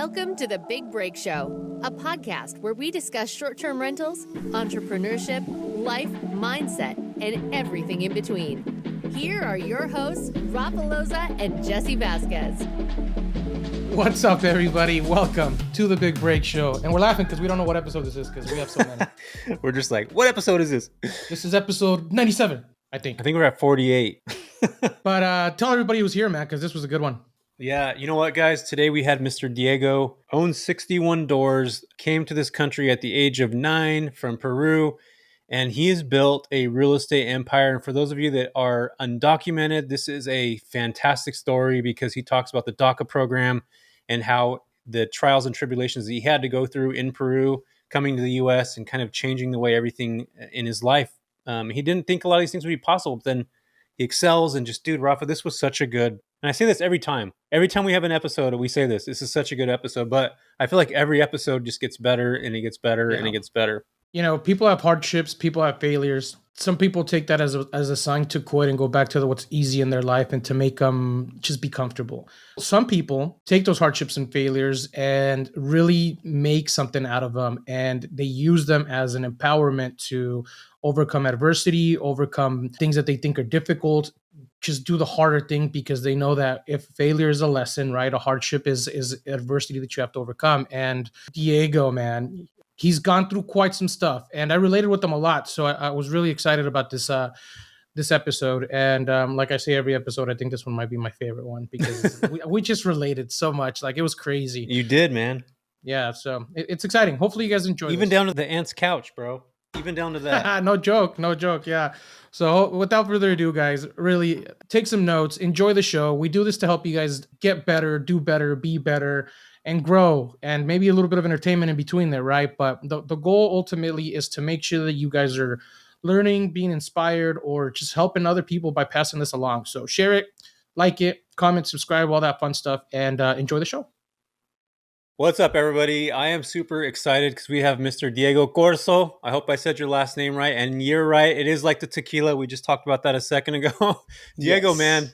Welcome to The Big Break Show, a podcast where we discuss short-term rentals, entrepreneurship, life, mindset, and everything in between. Here are your hosts, Rafa Loza and Jesse Vasquez. What's up, everybody? Welcome to The Big Break Show. And we're laughing because we don't know what episode this is because we have so many. We're just like, what episode is this? This is episode 97, I think. I think we're at 48. But tell everybody who's here, man, because this was a good one. Yeah, you know what, guys? Today we had Mr. Diego, owns 61 doors, came to this country at the age of 9 from Peru, and he has built a real estate empire. And for those of you that are undocumented, this is a fantastic story because he talks about the DACA program and how the trials and tribulations that he had to go through in Peru, coming to the U.S. and kind of changing the way everything in his life. He didn't think a lot of these things would be possible, but then he excels and just, dude, Rafa, this was such a good, and I say this every time we have an episode, we say this is such a good episode, but I feel like every episode just gets better and it gets better and it gets better. You know, people have hardships, people have failures. Some people take that as a sign to quit and go back to what's easy in their life and to make them just be comfortable. Some people take those hardships and failures and really make something out of them, and they use them as an empowerment to overcome adversity, overcome things that they think are difficult, just do the harder thing because they know that if failure is a lesson, right, a hardship is adversity that you have to overcome. And Diego, man, he's gone through quite some stuff, and I related with him a lot. So I was really excited about this episode. And like I say, every episode, I think this one might be my favorite one because we just related so much. Like, it was crazy. You did, man. Yeah, so it's exciting. Hopefully you guys enjoy Even this. down to the aunt's couch, bro. Even down to that. No joke. Yeah. So without further ado, guys, really take some notes. Enjoy the show. We do this to help you guys get better, do better, be better, and grow, and maybe a little bit of entertainment in between there, right? But the goal ultimately is to make sure that you guys are learning, being inspired, or just helping other people by passing this along. So share it, like it, comment, subscribe, all that fun stuff, and enjoy the show. What's up, everybody? I am super excited because we have Mr. Diego Corzo. I hope I said your last name right, and you're right. It is like the tequila. We just talked about that a second ago. Diego, yes. Man,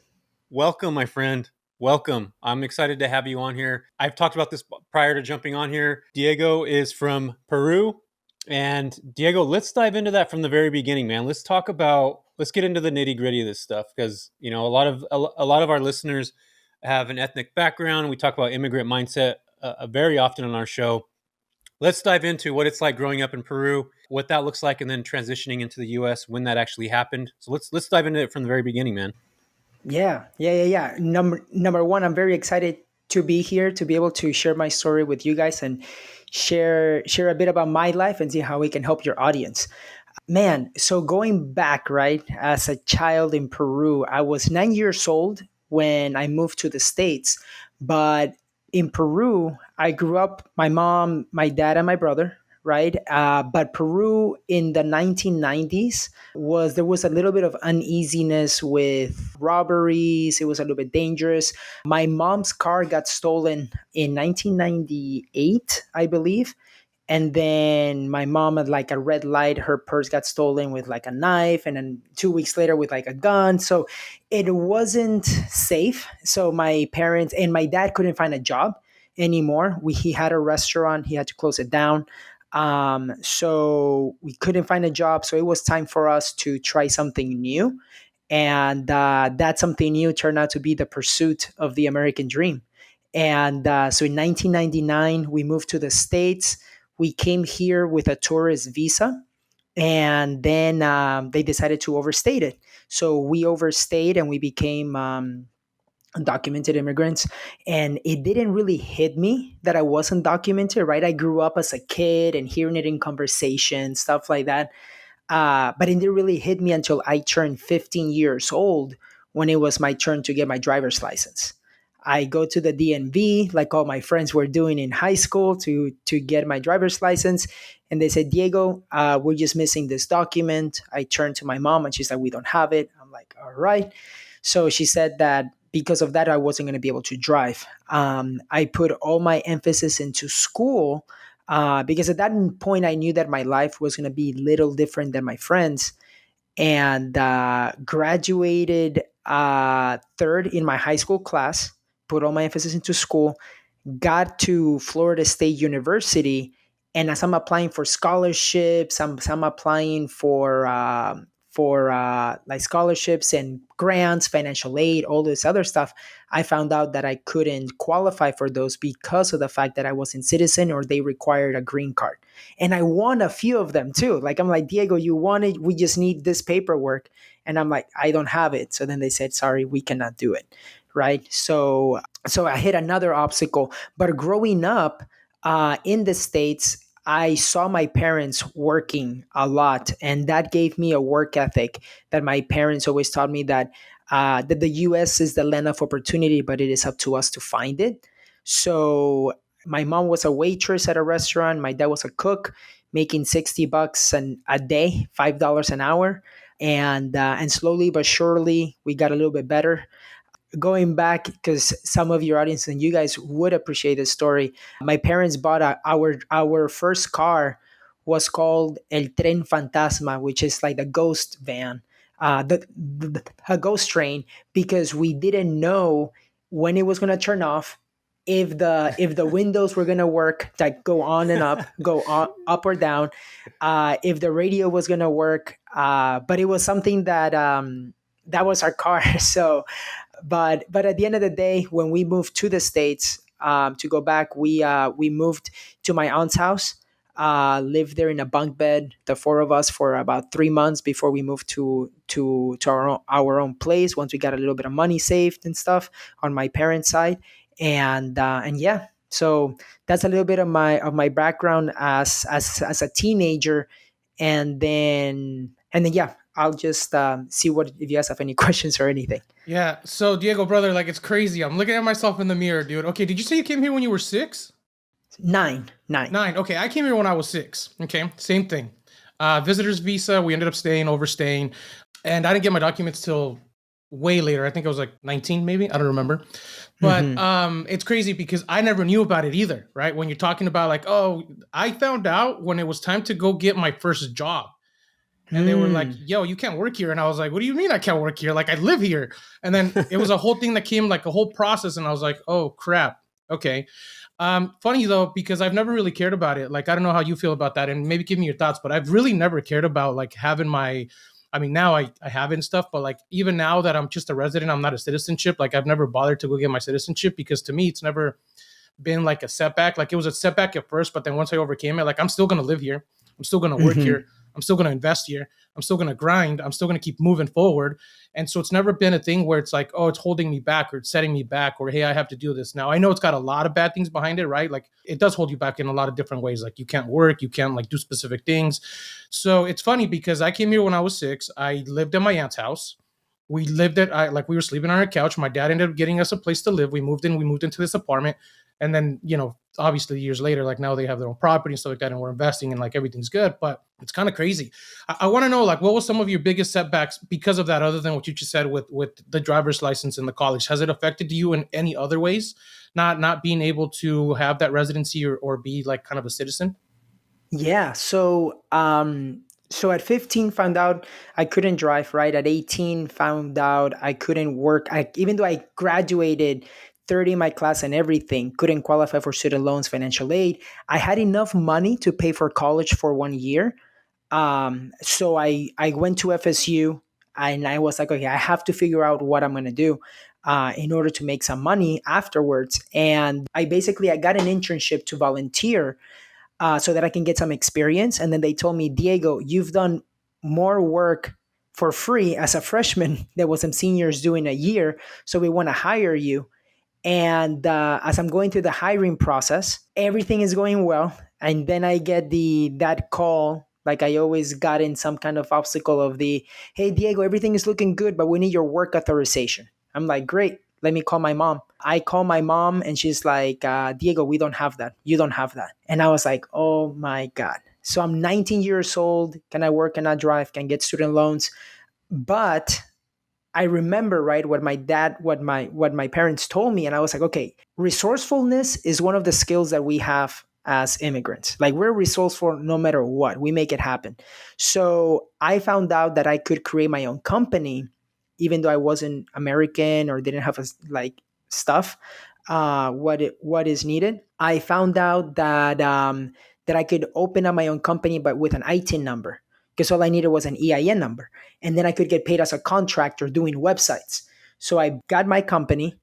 welcome, my friend. Welcome. I'm excited to have you on here. I've talked about this prior to jumping on here. Diego is from Peru. And Diego, let's dive into that from the very beginning, man. Let's get into the nitty gritty of this stuff because, you know, a lot of our listeners have an ethnic background. We talk about immigrant mindset very often on our show. Let's dive into what it's like growing up in Peru, what that looks like, and then transitioning into the U.S. when that actually happened. So let's dive into it from the very beginning, man. Yeah. Number one, I'm very excited to be here, to be able to share my story with you guys and share a bit about my life and see how we can help your audience. Man, so going back, right, as a child in Peru, I was 9 years old when I moved to the States. But in Peru, I grew up, my mom, my dad, and my brother, right? But Peru in the 1990s there was a little bit of uneasiness with robberies. It was a little bit dangerous. My mom's car got stolen in 1998, I believe. And then my mom at like a red light, her purse got stolen with like a knife, and then 2 weeks later with like a gun. So it wasn't safe. So my parents and my dad couldn't find a job anymore. He had a restaurant. He had to close it down. So we couldn't find a job. So it was time for us to try something new. And that something new turned out to be the pursuit of the American dream. And so in 1999, we moved to the States. We came here with a tourist visa, and then they decided to overstay it. So we overstayed and we became undocumented immigrants. And it didn't really hit me that I wasn't documented, right? I grew up as a kid and hearing it in conversation, stuff like that. But it didn't really hit me until I turned 15 years old when it was my turn to get my driver's license. I go to the DMV like all my friends were doing in high school to get my driver's license. And they said, Diego, we're just missing this document. I turned to my mom and she's like, we don't have it. I'm like, all right. So she said that because of that, I wasn't going to be able to drive. I put all my emphasis into school because at that point, I knew that my life was going to be little different than my friends. And graduated third in my high school class, put all my emphasis into school. got to Florida State University, and as I'm applying for scholarships, I'm applying for like scholarships and grants, financial aid, all this other stuff. I found out that I couldn't qualify for those because of the fact that I wasn't citizen or they required a green card. And I won a few of them too. Like I'm like, Diego, you won it. We just need this paperwork. And I'm like, I don't have it. So then they said, sorry, we cannot do it. Right. So I hit another obstacle. But growing up in the States, I saw my parents working a lot, and that gave me a work ethic that my parents always taught me that the U.S. is the land of opportunity, but it is up to us to find it. So my mom was a waitress at a restaurant. My dad was a cook, making $60 a day, $5 an hour, and slowly but surely we got a little bit better. Going back, because some of your audience and you guys would appreciate this story, my parents bought our first car was called El Tren Fantasma, which is like the ghost van, a ghost train, because we didn't know when it was going to turn off, if the windows were going to work, like go on and up, go on, up or down, if the radio was going to work, but it was something that was our car. So but at the end of the day, when we moved to the States, to go back, we moved to my aunt's house, lived there in a bunk bed, the four of us, for about 3 months before we moved to our own place. Once we got a little bit of money saved and stuff on my parents' side, and yeah, so that's a little bit of my background as a teenager, and then yeah, I'll just see what if you guys have any questions or anything. Yeah. So Diego, brother, like it's crazy. I'm looking at myself in the mirror, dude. Okay. Did you say you came here when you were 6? Nine. 9. Okay. I came here when I was 6. Okay. Same thing. Visitor's visa. We ended up overstaying, and I didn't get my documents till way later. I think I was like 19, maybe. I don't remember. But it's crazy because I never knew about it either, right? When you're talking about like, oh, I found out when it was time to go get my first job. And they were like, yo, you can't work here. And I was like, what do you mean I can't work here? Like, I live here. And then it was a whole thing that came, like a whole process. And I was like, oh, crap. Okay. Funny, though, because I've never really cared about it. Like, I don't know how you feel about that. And maybe give me your thoughts. But I've really never cared about, like, having now I have it and stuff. But, like, even now that I'm just a resident, I'm not a citizenship. Like, I've never bothered to go get my citizenship because to me, it's never been like a setback. Like, it was a setback at first. But then once I overcame it, like, I'm still going to live here. I'm still going to work here. I'm still going to invest here. I'm still going to grind. I'm still going to keep moving forward. And so it's never been a thing where it's like, oh, it's holding me back or it's setting me back or, hey, I have to do this now. I know it's got a lot of bad things behind it, right? Like it does hold you back in a lot of different ways. Like you can't work, you can't like do specific things. So it's funny because I came here when I was 6. I lived at my aunt's house. We lived we were sleeping on our couch. My dad ended up getting us a place to live. We moved into this apartment. And then, obviously years later, like now they have their own property and stuff like that. And we're investing and like everything's good, but it's kind of crazy. I want to know, like, what was some of your biggest setbacks because of that, other than what you just said with the driver's license and the college? Has it affected you in any other ways? Not being able to have that residency or be like kind of a citizen? Yeah. So at 15, found out I couldn't drive, right? At 18, found out I couldn't work. Even though I graduated 30 in my class and everything, couldn't qualify for student loans, financial aid. I had enough money to pay for college for 1 year. So I went to FSU, and I was like, okay, I have to figure out what I'm going to do in order to make some money afterwards. And I got an internship to volunteer so that I can get some experience. And then they told me, Diego, you've done more work for free as a freshman than what some seniors do in a year. So we want to hire you. And as I'm going through the hiring process, everything is going well. And then I get that call, like I always got in some kind of obstacle of hey, Diego, everything is looking good, but we need your work authorization. I'm like, great, let me call my mom. I call my mom and she's like, Diego, we don't have that. You don't have that. And I was like, oh my God. So I'm 19 years old. Can I work? Can I drive? Can get student loans? But I remember, right, what my parents told me, and I was like, okay, resourcefulness is one of the skills that we have as immigrants. Like we're resourceful no matter what. We make it happen. So I found out that I could create my own company, even though I wasn't American or didn't have stuff. what is needed. I found out that I could open up my own company, but with an ITIN number, because all I needed was an EIN number, and then I could get paid as a contractor doing websites. So I got my company,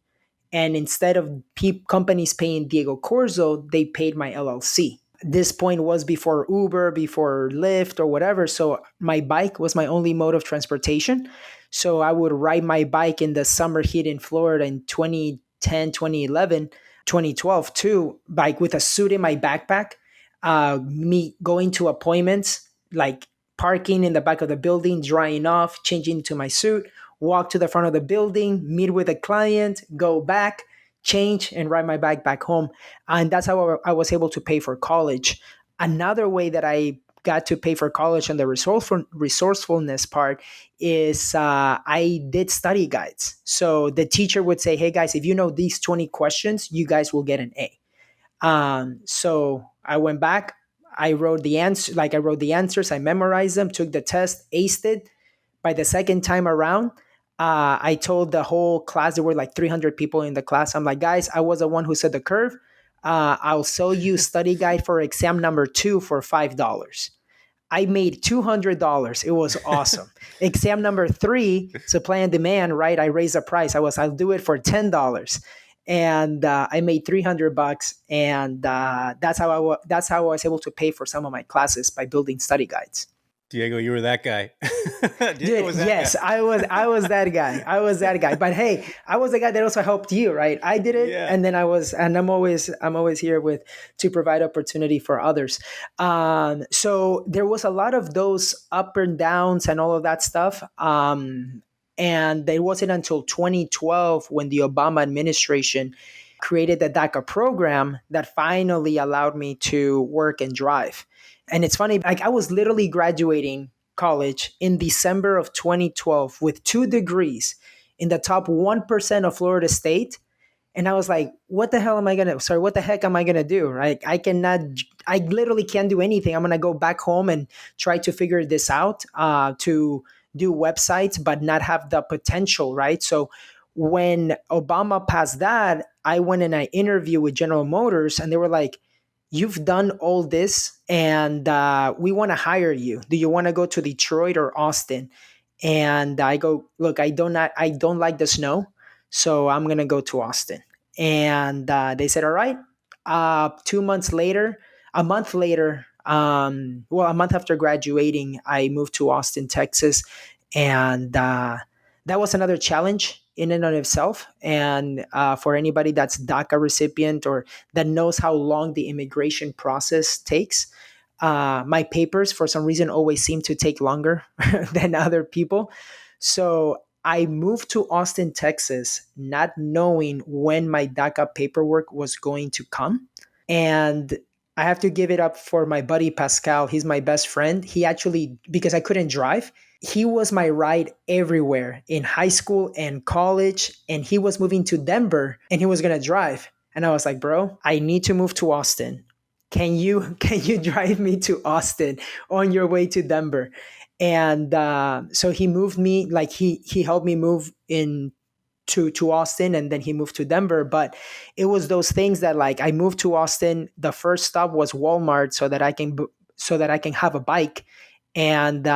and instead of companies paying Diego Corzo, they paid my LLC. This point was before Uber, before Lyft or whatever. So my bike was my only mode of transportation. So I would ride my bike in the summer heat in Florida in 2010, 2011, 2012 too, bike with a suit in my backpack, me going to appointments, like parking in the back of the building, drying off, changing to my suit, walk to the front of the building, meet with a client, go back, change, and ride my bike back home. And that's how I was able to pay for college. Another way that I got to pay for college on the resourcefulness part is I did study guides. So the teacher would say, hey guys, if you know these 20 questions, you guys will get an A. So I went back, I wrote the answers, I memorized them, took the test, aced it. By the second time around, I told the whole class, there were like 300 people in the class. I'm like, guys, I was the one who set the curve. I'll sell you study guide for exam number 2 for $5. I made $200. It was awesome. Exam number 3, supply and demand, right? I raised the price. I'll do it for $10. And I made $300, and that's how I was able to pay for some of my classes by building study guides. Diego, you were that guy. Diego was that guy. I was that guy. I was that guy. But hey, I was the guy that also helped you, right? I did it, and then I'm always here to provide opportunity for others. So there was a lot of those up and downs and all of that stuff. And it wasn't until 2012 when the Obama administration created the DACA program that finally allowed me to work and drive. And it's funny, like I was literally graduating college in December of 2012 with 2 degrees in the top 1% of Florida State. And I was like, what the heck am I going to do? Right? I literally can't do anything. I'm going to go back home and try to figure this out, to do websites, but not have the potential, right? So when Obama passed that, I went and I interviewed with General Motors, and they were like, you've done all this, and we want to hire you. Do you want to go to Detroit or Austin? And I go, look, I don't like the snow, so I'm gonna go to Austin. And they said, all right. 2 months later, a month after graduating, I moved to Austin, Texas, and that was another challenge in and of itself. And for anybody that's DACA recipient or that knows how long the immigration process takes, my papers for some reason always seem to take longer than other people. So I moved to Austin, Texas, not knowing when my DACA paperwork was going to come. And I have to give it up for my buddy Pascal. He's my best friend. He actually, because I couldn't drive, he was my ride everywhere in high school and college. And he was moving to Denver and he was going to drive. And I was like, bro, I need to move to Austin. Can you drive me to Austin on your way to Denver? And so he moved me, like he helped me move in to Austin, and then he moved to Denver. But it was those things that, like, I moved to Austin. The first stop was Walmart so that I can have a bike. And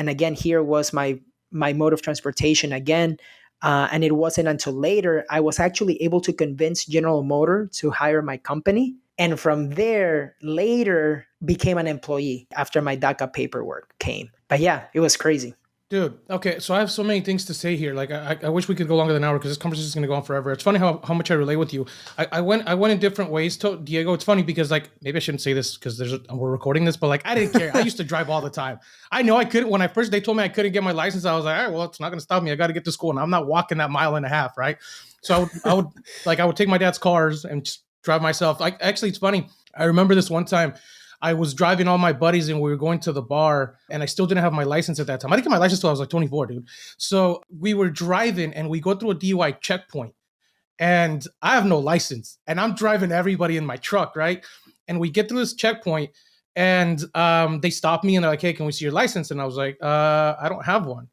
again, here was my mode of transportation again. And it wasn't until later I was actually able to convince General Motors to hire my company. And from there, later became an employee after my DACA paperwork came. But yeah, it was crazy. Dude, okay, so I have so many things to say here. Like, I wish we could go longer than an hour because this conversation is going to go on forever. It's funny how much I relate with you. I went in different ways to Diego. It's funny because, like, maybe I shouldn't say this because we're recording this, but like, I didn't care. I used to drive all the time. I know I couldn't. When they told me I couldn't get my license, I was like, all right, well, it's not going to stop me. I got to get to school, and I'm not walking that 1.5 miles, right? So I would take my dad's cars and just drive myself. Like, actually, it's funny. I remember this one time. I was driving all my buddies and we were going to the bar, and I still didn't have my license at that time. I didn't get my license until I was like 24, dude. So we were driving and we go through a DUI checkpoint, and I have no license, and I'm driving everybody in my truck, right? And we get through this checkpoint, and they stop me and they're like, hey, can we see your license? And I was like, I don't have one.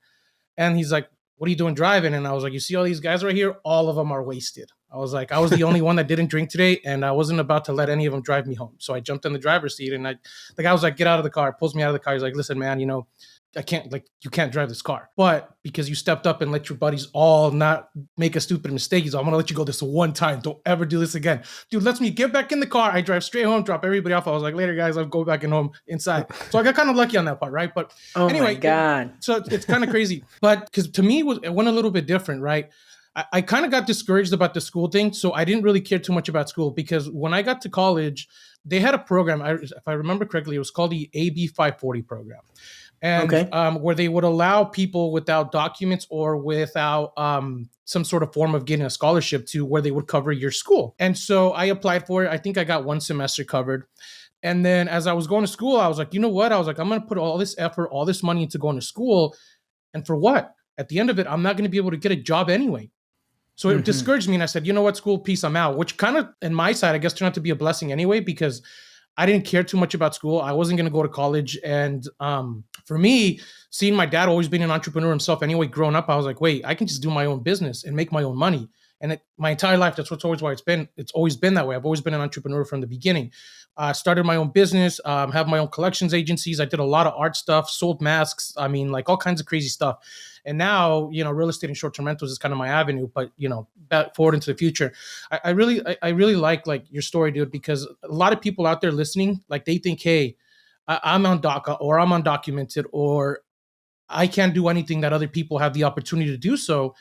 And he's like, what are you doing driving? And I was like, you see all these guys right here? All of them are wasted. I was like, I was the only one that didn't drink today, and I wasn't about to let any of them drive me home. So I jumped in the driver's seat, and the guy was like, get out of the car, pulls me out of the car. He's like, listen, man, I can't, you can't drive this car. But because you stepped up and let your buddies all not make a stupid mistake, he's like, I'm going to let you go this one time. Don't ever do this again. Dude, lets me get back in the car. I drive straight home, drop everybody off. I was like, later, guys, I'll go back and home inside. So I got kind of lucky on that part, right? But anyway, my God. So it's kind of crazy. But because to me, it went a little bit different, right? I kind of got discouraged about the school thing. So I didn't really care too much about school because when I got to college, they had a program. If I remember correctly, it was called the AB 540 program. And where they would allow people without documents or without some sort of form of getting a scholarship to where they would cover your school. And so I applied for it. I think I got one semester covered. And then as I was going to school, I was like, you know what? I was like, I'm going to put all this effort, all this money into going to school. And for what? At the end of it, I'm not going to be able to get a job anyway. So it discouraged me. And I said, you know what, school, peace, I'm out. Which kind of, in my side, I guess turned out to be a blessing anyway, because I didn't care too much about school. I wasn't going to go to college. And for me, seeing my dad always being an entrepreneur himself anyway, growing up, I was like, wait, I can just do my own business and make my own money. And my entire life, that's it's always been that way. I've always been an entrepreneur from the beginning. Started my own business, have my own collections agencies. I did a lot of art stuff, sold masks. I mean, like all kinds of crazy stuff. And now, real estate and short-term rentals is kind of my avenue, but back forward into the future. I really like your story, dude, because a lot of people out there listening, like they think, hey, I'm on DACA or I'm undocumented or I can't do anything that other people have the opportunity to do so.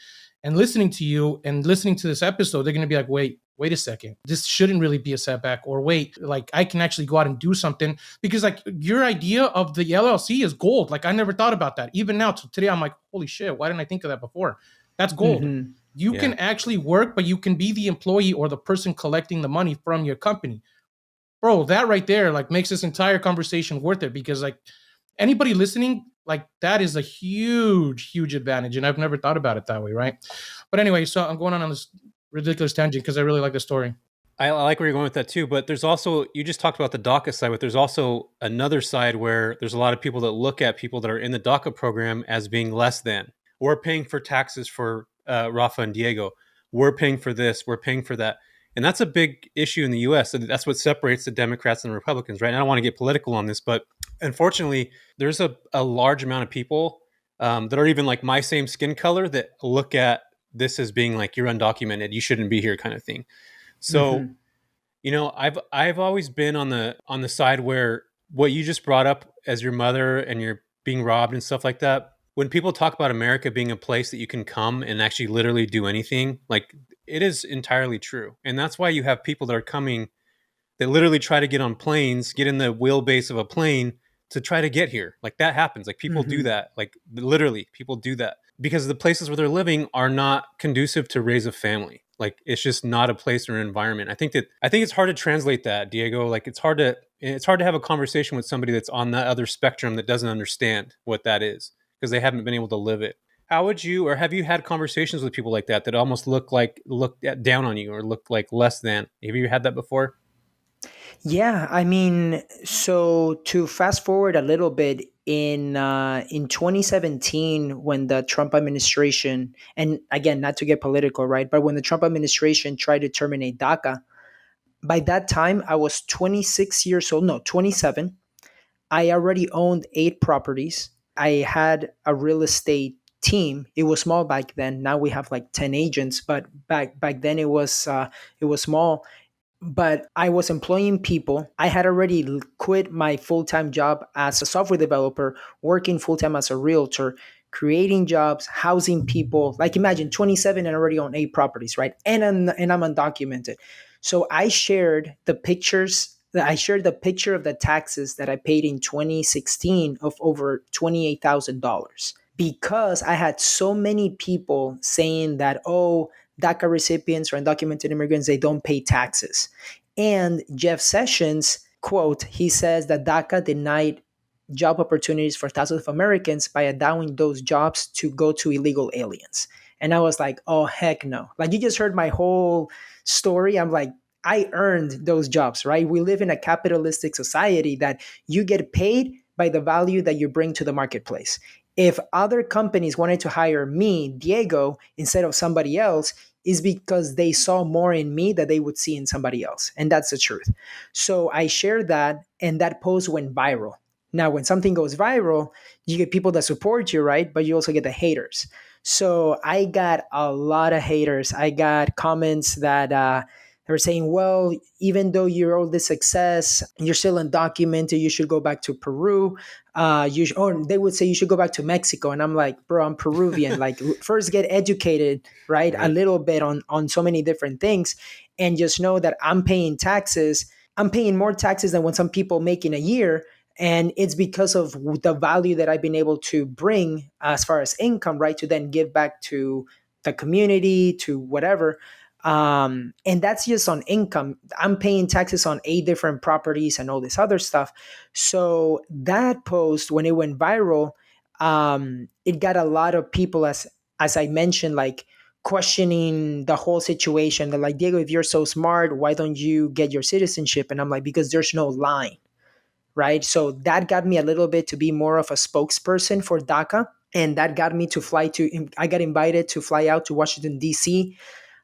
And listening to you and listening to this episode, they're going to be like, wait a second. This shouldn't really be a setback. Or wait, I can actually go out and do something. Because your idea of the LLC is gold. I never thought about that. Even now, today, I'm like, holy shit, why didn't I think of that before? That's gold. Mm-hmm. You can actually work, but you can be the employee or the person collecting the money from your company. Bro, that right there makes this entire conversation worth it, because anybody listening, that is a huge, huge advantage. And I've never thought about it that way, right? But anyway, so I'm going on this ridiculous tangent because I really like the story. I like where you're going with that too, but there's also, you just talked about the DACA side, but there's also another side where there's a lot of people that look at people that are in the DACA program as being less than. We're paying for taxes for Rafa and Diego. We're paying for this, we're paying for that. And that's a big issue in the U.S. And that's what separates the Democrats and the Republicans, right? And I don't want to get political on this, but unfortunately, there's a large amount of people that are even my same skin color that look at this as being you're undocumented, you shouldn't be here kind of thing. So, I've always been on the side where what you just brought up as your mother and you're being robbed and stuff like that. When people talk about America being a place that you can come and actually literally do anything, it is entirely true. And that's why you have people that are coming that literally try to get on planes, get in the wheelbase of a plane to try to get here. That happens. People do that. Literally people do that because the places where they're living are not conducive to raise a family. It's just not a place or an environment. I think it's hard to translate that, Diego. It's hard to have a conversation with somebody that's on that other spectrum that doesn't understand what that is because they haven't been able to live it. How would you, or have you had conversations with people like that almost look down on you or look less than? Have you had that before? Yeah, I mean, so to fast forward a little bit, in 2017, when the Trump administration, and again, not to get political, right, but when the Trump administration tried to terminate DACA, by that time I was 26 years old, no, 27. I already owned 8 properties. I had a real estate team. It was small back then. Now we have 10 agents, but back then it was small. But I was employing people. I had already quit my full-time job as a software developer, working full-time as a realtor, creating jobs, housing people. Imagine 27 and already own 8 properties, right? And I'm undocumented. So I shared the pictures. I shared the picture of the taxes that I paid in 2016 of over $28,000 because I had so many people saying that, oh, DACA recipients or undocumented immigrants, they don't pay taxes. And Jeff Sessions, quote, he says that DACA denied job opportunities for thousands of Americans by allowing those jobs to go to illegal aliens. And I was like, oh, heck no. You just heard my whole story. I'm like, I earned those jobs, right? We live in a capitalistic society that you get paid by the value that you bring to the marketplace. If other companies wanted to hire me, Diego, instead of somebody else, is because they saw more in me that they would see in somebody else. And that's the truth. So I shared that, and that post went viral. Now, when something goes viral, you get people that support you, right? But you also get the haters. So I got a lot of haters. I got comments that they were saying, well, even though you're all this success, you're still undocumented, you should go back to Peru. Or they would say you should go back to Mexico. And I'm like, bro, I'm Peruvian. Like, first get educated, right? A Right. little bit on so many different things. And just know that I'm paying taxes. I'm paying more taxes than what some people make in a year. And it's because of the value that I've been able to bring as far as income, right? To then give back to the community, to whatever. And that's just on income. I'm paying taxes on 8 different properties and all this other stuff. So that post, when it went viral, it got a lot of people, as I mentioned, like questioning the whole situation. They're like, Diego, if you're so smart, why don't you get your citizenship? And I'm like, because there's no line, right? So that got me a little bit to be more of a spokesperson for DACA. And that got me to I got invited to fly out to Washington, D.C.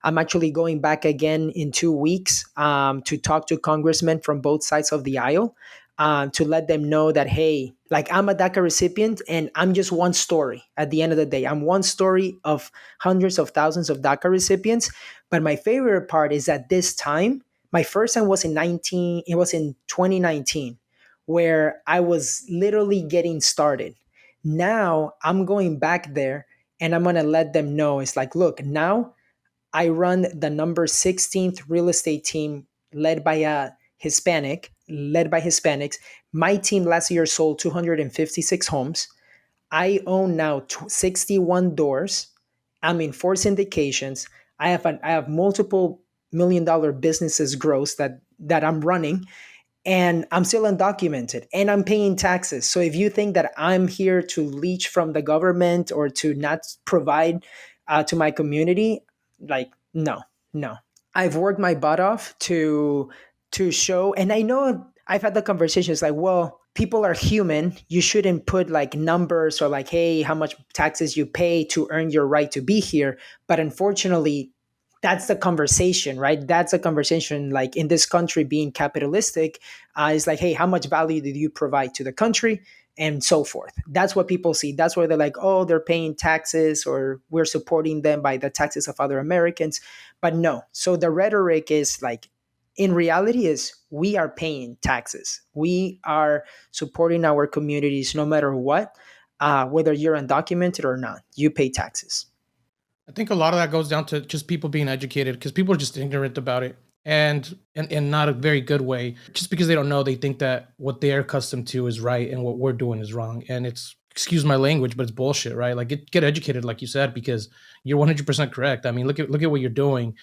I'm actually going back again in 2 weeks to talk to congressmen from both sides of the aisle to let them know that, hey, like I'm a DACA recipient and I'm just one story at the end of the day. I'm one story of hundreds of thousands of DACA recipients. But my favorite part is that this time, my first time was it was in 2019, where I was literally getting started. Now I'm going back there and I'm going to let them know it's like, look, now I run the number 16th real estate team led by Hispanics. My team last year sold 256 homes. I own now 61 doors. I'm in 4 syndications. I have multiple $1 million businesses gross that I'm running, and I'm still undocumented and I'm paying taxes. So if you think that I'm here to leech from the government or to not provide to my community, like, no, no. I've worked my butt off to show, and I know I've had the conversations like, well, people are human. You shouldn't put like numbers or like, hey, how much taxes you pay to earn your right to be here. But unfortunately, that's the conversation, right? That's a conversation like in this country being capitalistic. It's like, hey, how much value did you provide to the country? And so forth. That's what people see. That's where they're like, oh, they're paying taxes or we're supporting them by the taxes of other Americans. But no. So the rhetoric is like, in reality is we are paying taxes. We are supporting our communities no matter what, whether you're undocumented or not, you pay taxes. I think a lot of that goes down to just people being educated because people are just ignorant about it and not a very good way. Just because they don't know, they think that what they're accustomed to is right and what we're doing is wrong. And it's, excuse my language, but it's bullshit, right? Like get educated, like you said, because you're 100% correct. I mean, look at what you're doing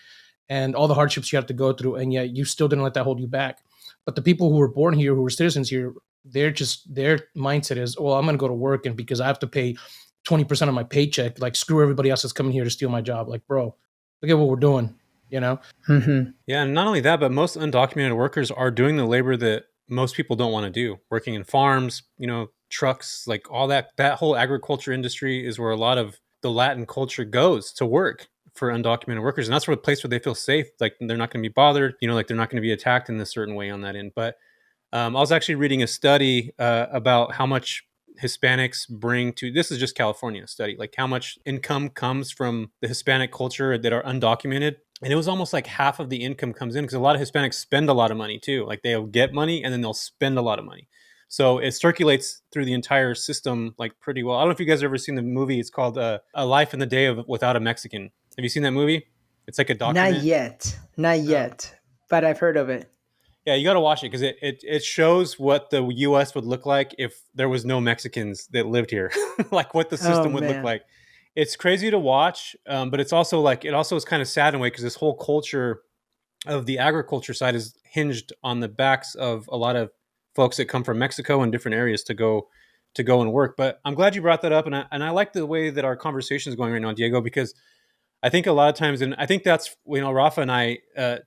and all the hardships you have to go through, and yet you still didn't let that hold you back. But the people who were born here, who were citizens here, their mindset is, well, I'm going to go to work, and because I have to pay 20% of my paycheck, like screw everybody else that's coming here to steal my job. Like, bro, look at what we're doing, you know? Mm-hmm. Yeah, and not only that, but most undocumented workers are doing the labor that most people don't want to do. Working in farms, trucks, like all that whole agriculture industry is where a lot of the Latin culture goes to work for undocumented workers. And that's where a place where they feel safe. Like they're not going to be bothered, like they're not going to be attacked in a certain way on that end. But I was actually reading a study about how much Hispanics bring to, this is just California study, like how much income comes from the Hispanic culture that are undocumented. And it was almost like half of the income comes in because a lot of Hispanics spend a lot of money too. Like they'll get money and then they'll spend a lot of money. So it circulates through the entire system like pretty well. I don't know if you guys have ever seen the movie. It's called A Life in the Day of Without a Mexican. Have you seen that movie? It's like a document. Not yet, but I've heard of it. Yeah, you got to watch it because it shows what the U.S. would look like if there was no Mexicans that lived here, like what the system would look like. It's crazy to watch, but it's also like it also is kind of sad in a way because this whole culture of the agriculture side is hinged on the backs of a lot of folks that come from Mexico and different areas to go and work. But I'm glad you brought that up, and I like the way that our conversation is going right now, Diego, because I think a lot of times, and I think that's, Rafa and I,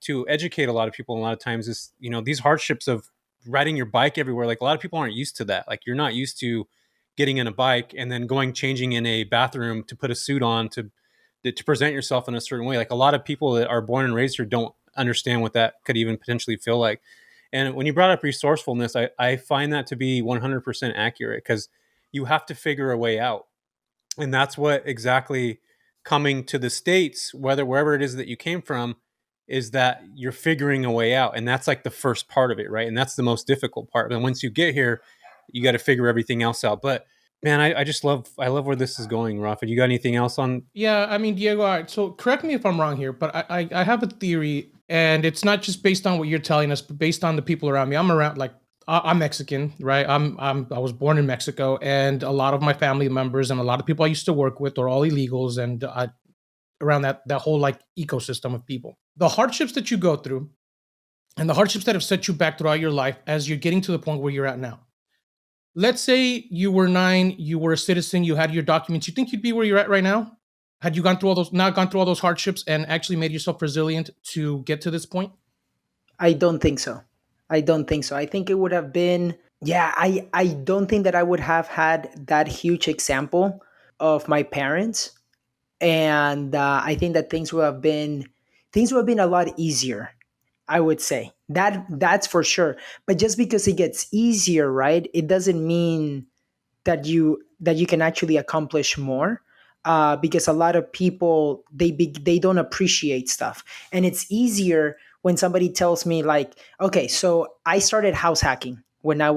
to educate a lot of people a lot of times is, these hardships of riding your bike everywhere. Like a lot of people aren't used to that. Like you're not used to getting in a bike and then changing in a bathroom to put a suit on to present yourself in a certain way. Like a lot of people that are born and raised here don't understand what that could even potentially feel like. And when you brought up resourcefulness, I find that to be 100% accurate, because you have to figure a way out. And that's what exactly coming to the States, wherever it is that you came from, is that you're figuring a way out. And that's like the first part of it, right? And that's the most difficult part. And once you get here, you got to figure everything else out. But man, I love where this is going, Rafa. You got anything else on? Yeah, I mean, Diego, all right, so correct me if I'm wrong here, but I have a theory, and it's not just based on what you're telling us, but based on the people around me. I'm Mexican, right? I was born in Mexico, and a lot of my family members and a lot of people I used to work with are all illegals, and around that whole like ecosystem of people. The hardships that you go through, and the hardships that have set you back throughout your life as you're getting to the point where you're at now. Let's say you were 9, you were a citizen, you had your documents. You think you'd be where you're at right now? Had you not gone through all those hardships and actually made yourself resilient to get to this point? I don't think so. I don't think so. I think it would have been, yeah, I don't think that I would have had that huge example of my parents. And I think that things would have been a lot easier. I would say that's for sure. But just because it gets easier, right? It doesn't mean that you can actually accomplish more. Because a lot of people they don't appreciate stuff, and it's easier when somebody tells me like, okay, so I started house hacking when I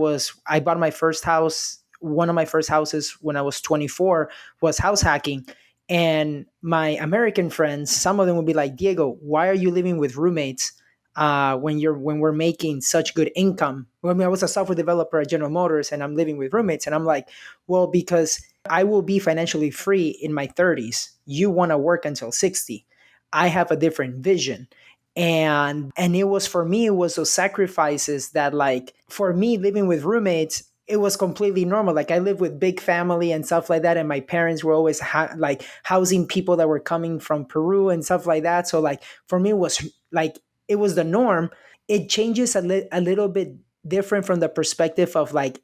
bought my first house. One of my first houses when I was 24 was house hacking. And my American friends, some of them would be like, Diego, why are you living with roommates when we're making such good income? Well, I mean, I was a software developer at General Motors, and I'm living with roommates. And I'm like, well, because I will be financially free in my 30s. You want to work until 60. I have a different vision. And it was, for me, it was those sacrifices that, like, for me, living with roommates, it was completely normal. Like, I lived with big family and stuff like that, and my parents were always like housing people that were coming from Peru and stuff like that. So like for me, it was like it was the norm. It changes a little bit different from the perspective of like,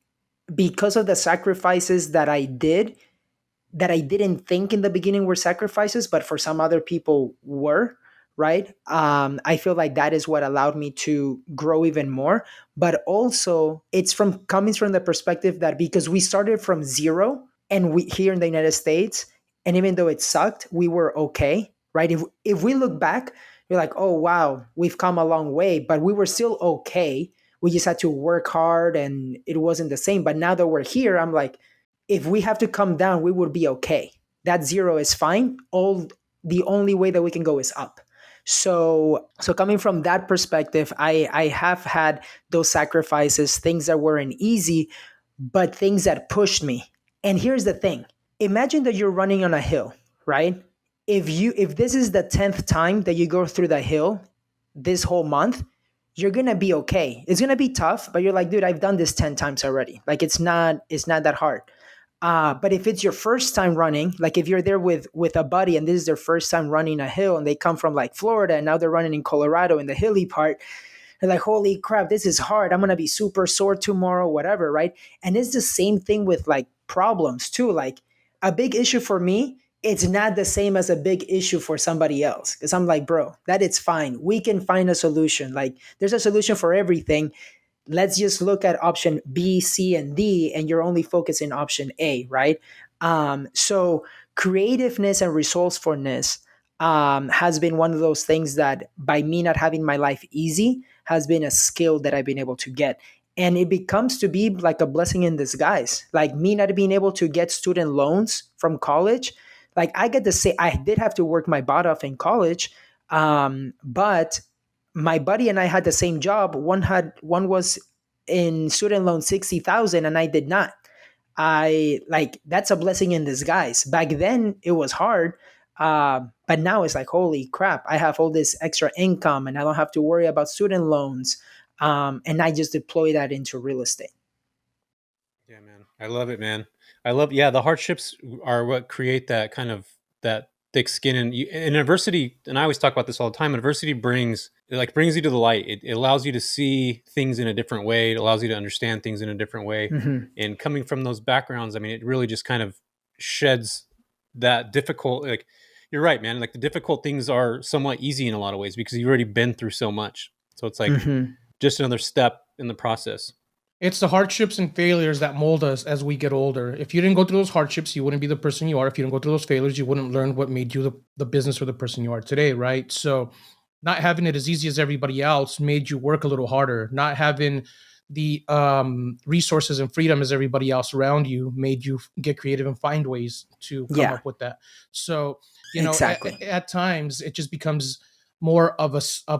because of the sacrifices that I did, that I didn't think in the beginning were sacrifices, but for some other people were, right? I feel like that is what allowed me to grow even more. But also, it's from coming from the perspective that because we started from zero, and we here in the United States, and even though it sucked, we were okay, right? If we look back, we're like, oh wow, we've come a long way, but we were still okay. We just had to work hard, and it wasn't the same. But now that we're here, I'm like, if we have to come down, we would be okay. That zero is fine. The only way that we can go is up. So coming from that perspective, I have had those sacrifices, things that weren't easy, but things that pushed me. And here's the thing. Imagine that you're running on a hill, right? If this is the 10th time that you go through the hill this whole month, you're gonna be okay. It's gonna be tough, but you're like, dude, I've done this 10 times already. Like it's not that hard. But if it's your first time running, like if you're there with a buddy and this is their first time running a hill, and they come from like Florida and now they're running in Colorado in the hilly part, they're like, holy crap, this is hard. I'm gonna be super sore tomorrow, whatever, right? And it's the same thing with like problems too. Like a big issue for me, it's not the same as a big issue for somebody else. Because I'm like, bro, that it's fine. We can find a solution. Like there's a solution for everything. Let's just look at option B, C, and D, and you're only focusing option A, right? So creativeness and resourcefulness has been one of those things that, by me not having my life easy, has been a skill that I've been able to get. And it becomes to be like a blessing in disguise. Like me not being able to get student loans from college, like I get to say I did have to work my butt off in college, but my buddy and I had the same job. One was in student loan 60,000, and I did not. I like that's a blessing in disguise. Back then it was hard, but now it's like holy crap! I have all this extra income, and I don't have to worry about student loans. And I just deploy that into real estate. Yeah, man. I love it, man. I love, yeah, the hardships are what create that kind of that thick skin, and adversity, and I always talk about this all the time, adversity brings you to the light. It allows you to see things in a different way. It allows you to understand things in a different way. And coming from those backgrounds, I mean, it really just kind of sheds that difficult, like, you're right, man. Like, the difficult things are somewhat easy in a lot of ways because you've already been through so much. So it's like just another step in the process. It's the hardships and failures that mold us as we get older. If you didn't go through those hardships, you wouldn't be the person you are. If you didn't go through those failures, you wouldn't learn what made you the business or the person you are today, right? So not having it as easy as everybody else made you work a little harder. Not having the resources and freedom as everybody else around you made you get creative and find ways to come Yeah, up with that. So, exactly. at times it just becomes more of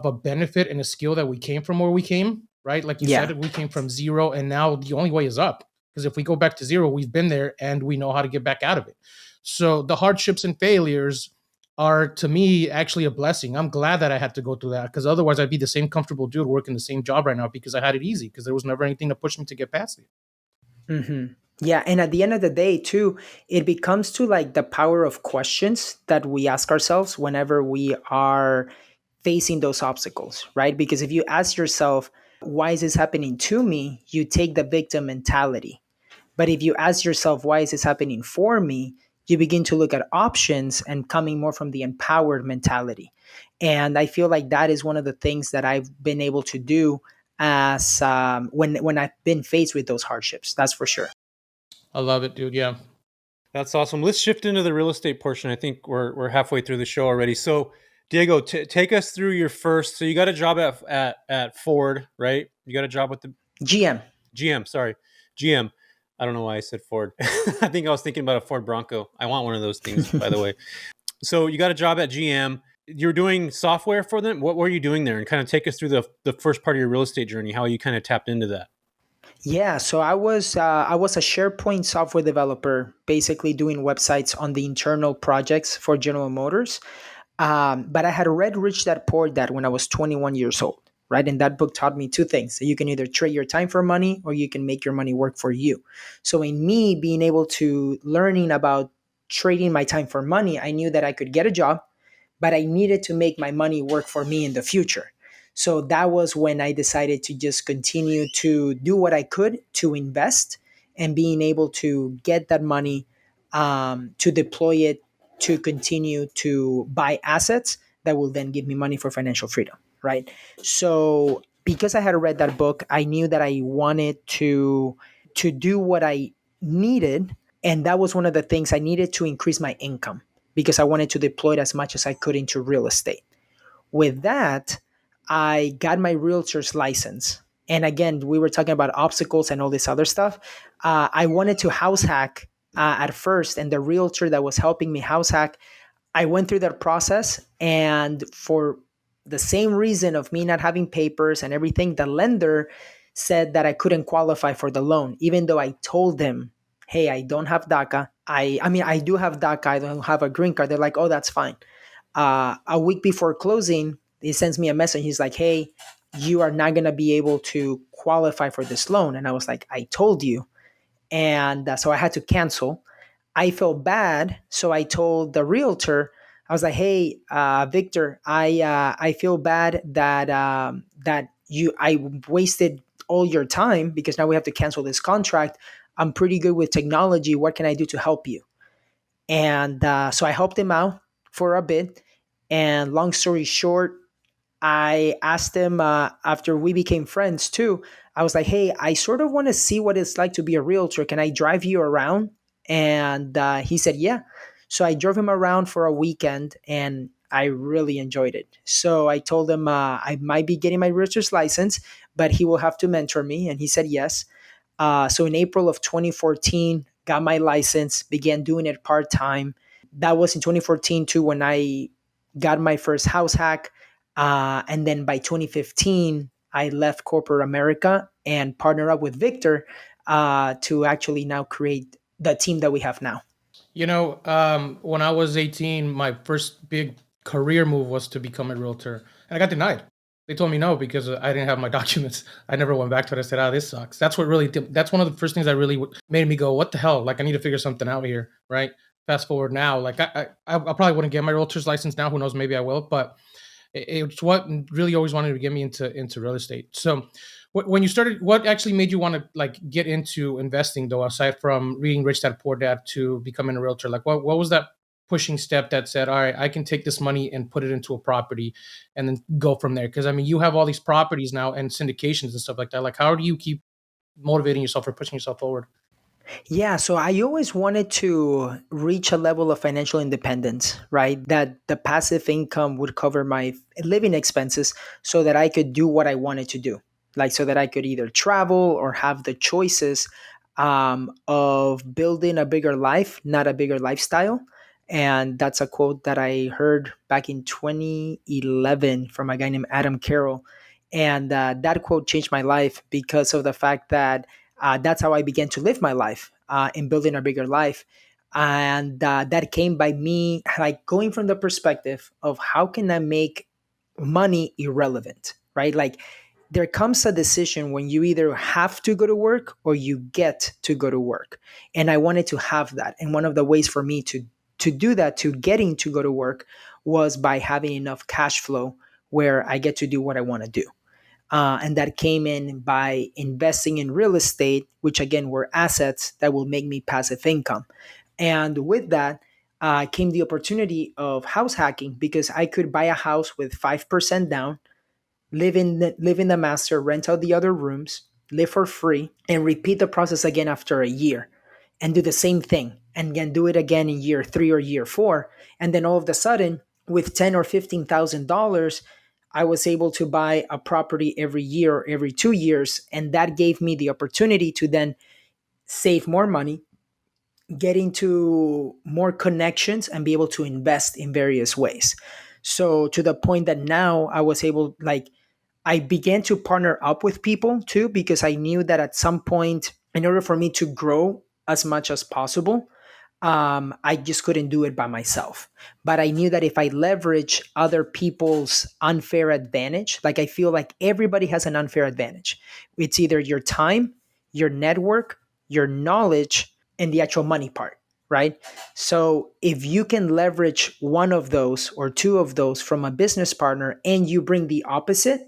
a benefit and a skill that we came from where we came, right? Like you Yeah. said, we came from zero, and now the only way is up. Because if we go back to zero, we've been there and we know how to get back out of it. So the hardships and failures are, to me, actually a blessing. I'm glad that I had to go through that, because otherwise I'd be the same comfortable dude working the same job right now because I had it easy, because there was never anything to push me to get past it. Yeah, and at the end of the day, too, it becomes to like the power of questions that we ask ourselves whenever we are facing those obstacles, right? Because if you ask yourself, why is this happening to me? You take the victim mentality. But if you ask yourself, why is this happening for me? You begin to look at options and coming more from the empowered mentality. And I feel like that is one of the things that I've been able to do as when I've been faced with those hardships. That's for sure. I love it, dude. Yeah. That's awesome. Let's shift into the real estate portion. I think we're halfway through the show already. So, Diego, take us through your first. So you got a job at Ford, right? You got a job with the GM. GM. Sorry, GM. I don't know why I said Ford. I think I was thinking about a Ford Bronco. I want one of those things, by the way. So you got a job at GM. You're doing software for them. What were you doing there? And kind of take us through the first part of your real estate journey, how you kind of tapped into that. Yeah, so I was a SharePoint software developer, basically doing websites on the internal projects for General Motors. But I had read Rich Dad Poor Dad when I was 21 years old, right? And that book taught me two things: that you can either trade your time for money, or you can make your money work for you. So in me being able to learning about trading my time for money, I knew that I could get a job, but I needed to make my money work for me in the future. So that was when I decided to just continue to do what I could to invest, and being able to get that money, to deploy it to continue to buy assets that will then give me money for financial freedom, right? So because I had read that book, I knew that I wanted to do what I needed, and that was one of the things I needed to increase my income, because I wanted to deploy it as much as I could into real estate. With that, I got my realtor's license. And again, we were talking about obstacles and all this other stuff. I wanted to house hack at first, and the realtor that was helping me house hack, I went through that process. And for the same reason of me not having papers and everything, the lender said that I couldn't qualify for the loan, even though I told them, hey, I don't have DACA. I mean, I do have DACA. I don't have a green card. They're like, oh, that's fine. A week before closing, he sends me a message. He's like, hey, you are not going to be able to qualify for this loan. And I was like, I told you. And so I had to cancel. I felt bad. So I told the realtor, I was like, hey, Victor, I feel bad that I wasted all your time, because now we have to cancel this contract. I'm pretty good with technology. What can I do to help you? And so I helped him out for a bit. And long story short, I asked him, after we became friends too, I was like, hey, I sort of want to see what it's like to be a realtor. Can I drive you around? And he said, yeah. So I drove him around for a weekend, and I really enjoyed it. So I told him I might be getting my realtor's license, but he will have to mentor me. And he said yes. So in April of 2014, got my license, began doing it part time. That was in 2014 too, when I got my first house hack. And then by 2015, I left corporate America and partnered up with Victor to actually now create the team that we have now. When I was 18, my first big career move was to become a realtor, and I got denied. They told me no because I didn't have my documents. I never went back to it. I said, "Oh, this sucks." That's one of the first things that really made me go, "What the hell? Like, I need to figure something out here." Right? fast forward now, like I probably wouldn't get my realtor's license now. Who knows? Maybe I will. But it's what really always wanted to get me into real estate. So when you started, what actually made you want to like get into investing though, aside from reading Rich Dad Poor Dad to becoming a realtor? Like what was that pushing step that said, all right, I can take this money and put it into a property and then go from there? Because I mean, you have all these properties now and syndications and stuff like that. Like how do you keep motivating yourself or pushing yourself forward? Yeah, so I always wanted to reach a level of financial independence, right? That the passive income would cover my living expenses so that I could do what I wanted to do. Like, so that I could either travel or have the choices of building a bigger life, not a bigger lifestyle. And that's a quote that I heard back in 2011 from a guy named Adam Carroll. And that quote changed my life because of the fact that that's how I began to live my life in building a bigger life. And that came by me like going from the perspective of how can I make money irrelevant, right? Like there comes a decision when you either have to go to work or you get to go to work. And I wanted to have that. And one of the ways for me to do that, to getting to go to work, was by having enough cash flow where I get to do what I want to do. And that came in by investing in real estate, which again were assets that will make me passive income. And with that came the opportunity of house hacking because I could buy a house with 5% down, live in the master, rent out the other rooms, live for free, and repeat the process again after a year and do the same thing and then do it again in year 3 or year 4. And then all of a sudden, with $10,000 or $15,000, I was able to buy a property every year or every 2 years. And that gave me the opportunity to then save more money, get into more connections, and be able to invest in various ways. So to the point that now I was able, like, I began to partner up with people too, because I knew that at some point, in order for me to grow as much as possible, I just couldn't do it by myself. But I knew that if I leverage other people's unfair advantage, like I feel like everybody has an unfair advantage. It's either your time, your network, your knowledge, and the actual money part, right? So if you can leverage one of those or two of those from a business partner and you bring the opposite,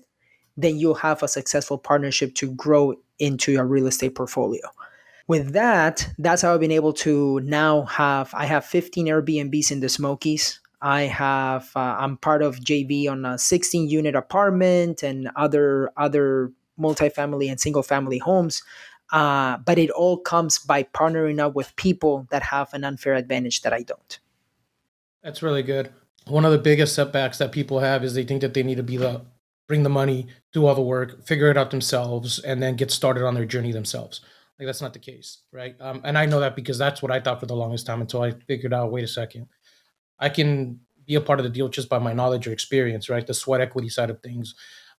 then you'll have a successful partnership to grow into a real estate portfolio. With that, that's how I've been able to now I have 15 Airbnbs in the Smokies. I'm part of JV on a 16 unit apartment and other multifamily and single family homes. But it all comes by partnering up with people that have an unfair advantage that I don't. That's really good. One of the biggest setbacks that people have is they think that they need to bring the money, do all the work, figure it out themselves, and then get started on their journey themselves. Like that's not the case, right? And I know that because that's what I thought for the longest time until I figured out, wait a second, I can be a part of the deal just by my knowledge or experience, right? The sweat equity side of things.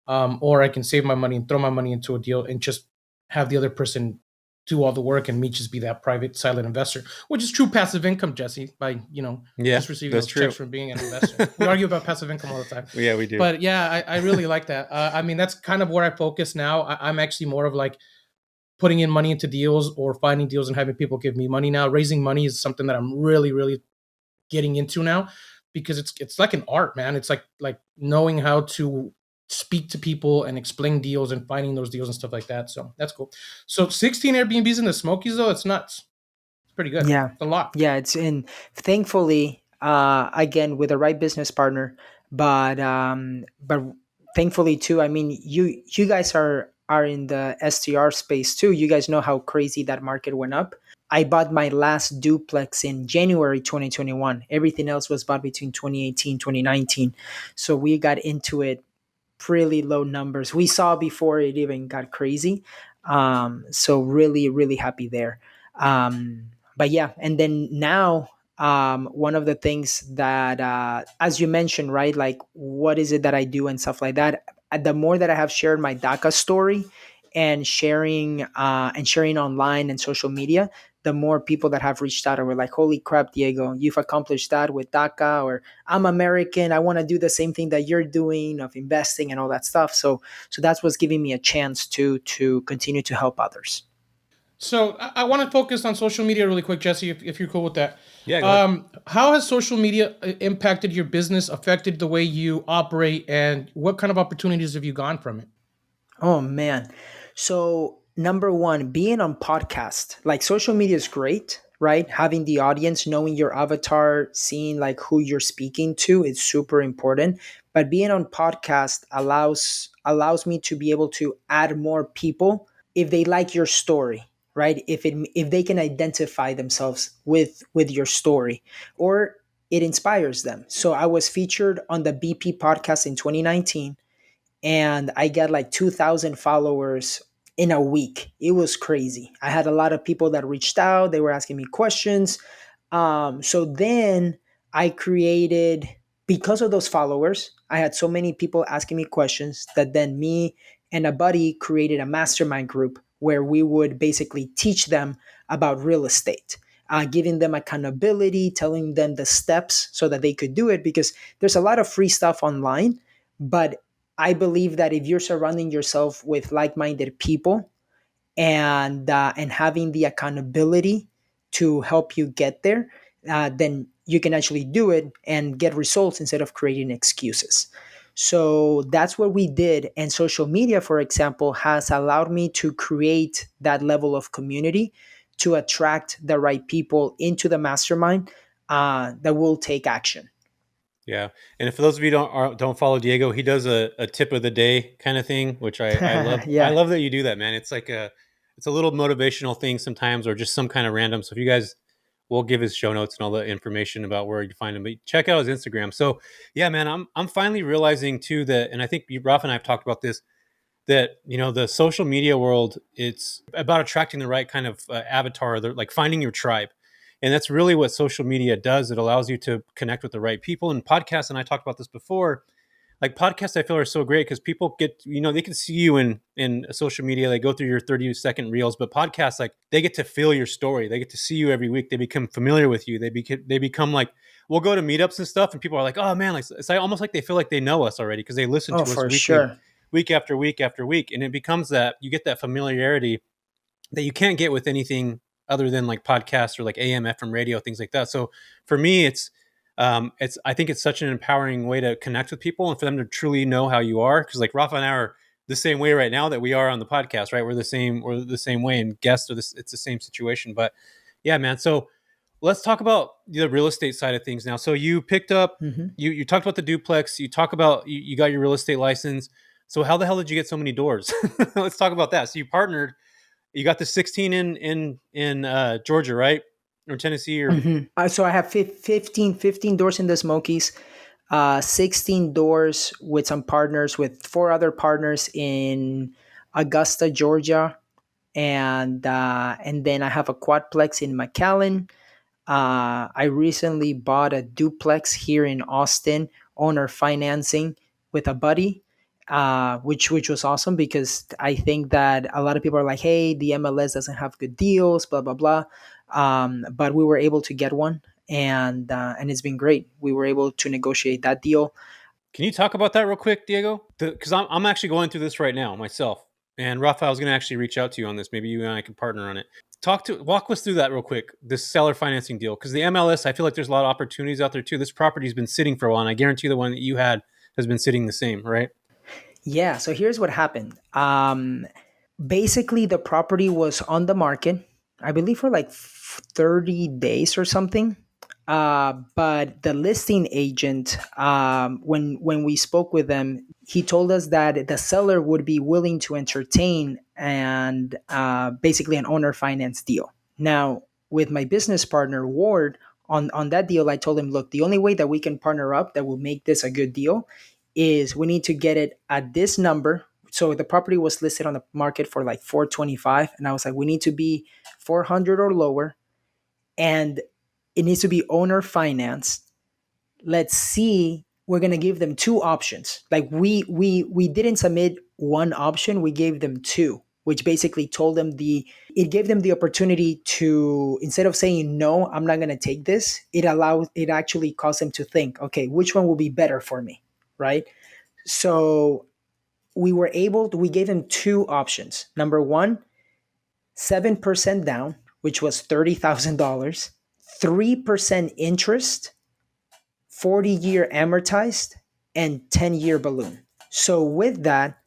Or I can save my money and throw my money into a deal and just have the other person do all the work and me just be that private silent investor, which is true passive income, Jesse, by, Yeah, just receiving that's those true. checks from being an investor. We argue about passive income all the time. Yeah, we do. But yeah, I really like that. I mean, that's kind of where I focus now. I'm actually more of like putting in money into deals or finding deals and having people give me money now. Raising money is something that I'm really, really getting into now because it's like an art, man. It's like knowing how to speak to people and explain deals and finding those deals and stuff like that. So that's cool. So 16 Airbnbs in the Smokies though, it's nuts. It's pretty good. Yeah. It's a lot. Yeah, it's in thankfully again with the right business partner, but thankfully too, I mean you guys are in the STR space too. You guys know how crazy that market went up. I bought my last duplex in January 2021. Everything else was bought between 2018, 2019. So we got into it really low numbers. We saw before it even got crazy. So really, really happy there. But yeah, and then now, one of the things that, as you mentioned, right, like what is it that I do and stuff like that. The more that I have shared my DACA story and sharing online and social media, the more people that have reached out and were like, "Holy crap, Diego, you've accomplished that with DACA," or "I'm American, I want to do the same thing that you're doing of investing and all that stuff." So that's what's giving me a chance to continue to help others. So I want to focus on social media really quick, Jesse, if you're cool with that. Yeah, go ahead. How has social media impacted your business, affected the way you operate, and what kind of opportunities have you gone from it? Oh man. So number one, being on podcast, like social media is great, right? Having the audience, knowing your avatar, seeing like who you're speaking to is super important. But being on podcast allows me to be able to add more people if they like your story, right? If they can identify themselves with your story, or it inspires them. So I was featured on the BP podcast in 2019, and I got like 2,000 followers in a week. It was crazy. I had a lot of people that reached out, they were asking me questions. So then I created, because of those followers, I had so many people asking me questions that then me and a buddy created a mastermind group where we would basically teach them about real estate. Giving them accountability, telling them the steps so that they could do it, because there's a lot of free stuff online, but I believe that if you're surrounding yourself with like-minded people and having the accountability to help you get there, then you can actually do it and get results instead of creating excuses. So that's what we did. And social media, for example, has allowed me to create that level of community to attract the right people into the mastermind that will take action. Yeah, and for those of you who don't follow Diego, he does a tip of the day kind of thing, which I love. I Yeah. love that you do that, man. It's like it's a little motivational thing sometimes, or just some kind of random. So if you guys, we'll give his show notes and all the information about where you find him. But check out his Instagram. So yeah, man, I'm finally realizing too that, and I think Rafa and I have talked about this, that the social media world, it's about attracting the right kind of avatar, like finding your tribe, and that's really what social media does. It allows you to connect with the right people. And podcasts, and I talked about this before, like podcasts I feel are so great because people get, they can see you in social media, they go through your 30-second reels, but podcasts, like, they get to feel your story, they get to see you every week, they become familiar with you, they become like, we'll go to meetups and stuff and people are like, oh man, like it's like, almost like they feel like they know us already because they listen Oh, to us for weekly, sure. week after week after week, and it becomes that you get that familiarity that you can't get with anything other than like podcasts or like AM, FM radio, things like that. So for me, it's I think it's such an empowering way to connect with people and for them to truly know how you are. Because like Rafa and I are the same way right now that we are on the podcast, right? We're the same way, and guests are this. It's the same situation. But yeah, man. So let's talk about the real estate side of things now. So you picked up, Mhm. you talked about the duplex. You talk about you got your real estate license. So how the hell did you get so many doors? Let's talk about that. So you partnered, you got the 16 in Georgia, right? Or Tennessee or So I have 15 doors in the Smokies, 16 doors with some partners, with four other partners in Augusta, Georgia, and then I have a quadplex in McAllen. I recently bought a duplex here in Austin, owner financing with a buddy, which was awesome because I think that a lot of people are like, "Hey, the MLS doesn't have good deals," blah blah blah. But we were able to get one, and it's been great. We were able to negotiate that deal. can you talk about that real quick, Diego? Because I'm actually going through this right now myself. And Rafa, I was going to actually reach out to you on this. Maybe you and I can partner on it. Walk us through that real quick. This seller financing deal, because the MLS, I feel like there's a lot of opportunities out there too. This property's been sitting for a while, and I guarantee the one that you had has been sitting the same, right? Yeah. So here's what happened. Basically, the property was on the market, I believe, for like 30 days or something. But the listing agent, when we spoke with them, he told us that the seller would be willing to entertain and basically an owner finance deal. Now, with my business partner Ward, on that deal, I told him, look, the only way that we can partner up that will make this a good deal is we need to get it at this number. So the property was listed on the market for like 425, and I was like, we need to be 400 or lower, and it needs to be owner financed. Let's see, we're going to give them two options. Like we didn't submit one option, we gave them two, which basically told them it gave them the opportunity to, instead of saying no, I'm not going to take this, it actually caused them to think, okay, which one will be better for me, right? So we gave them two options. Number one, 7% down, which was $30,000, 3% interest, 40-year amortized, and 10-year balloon. So with that,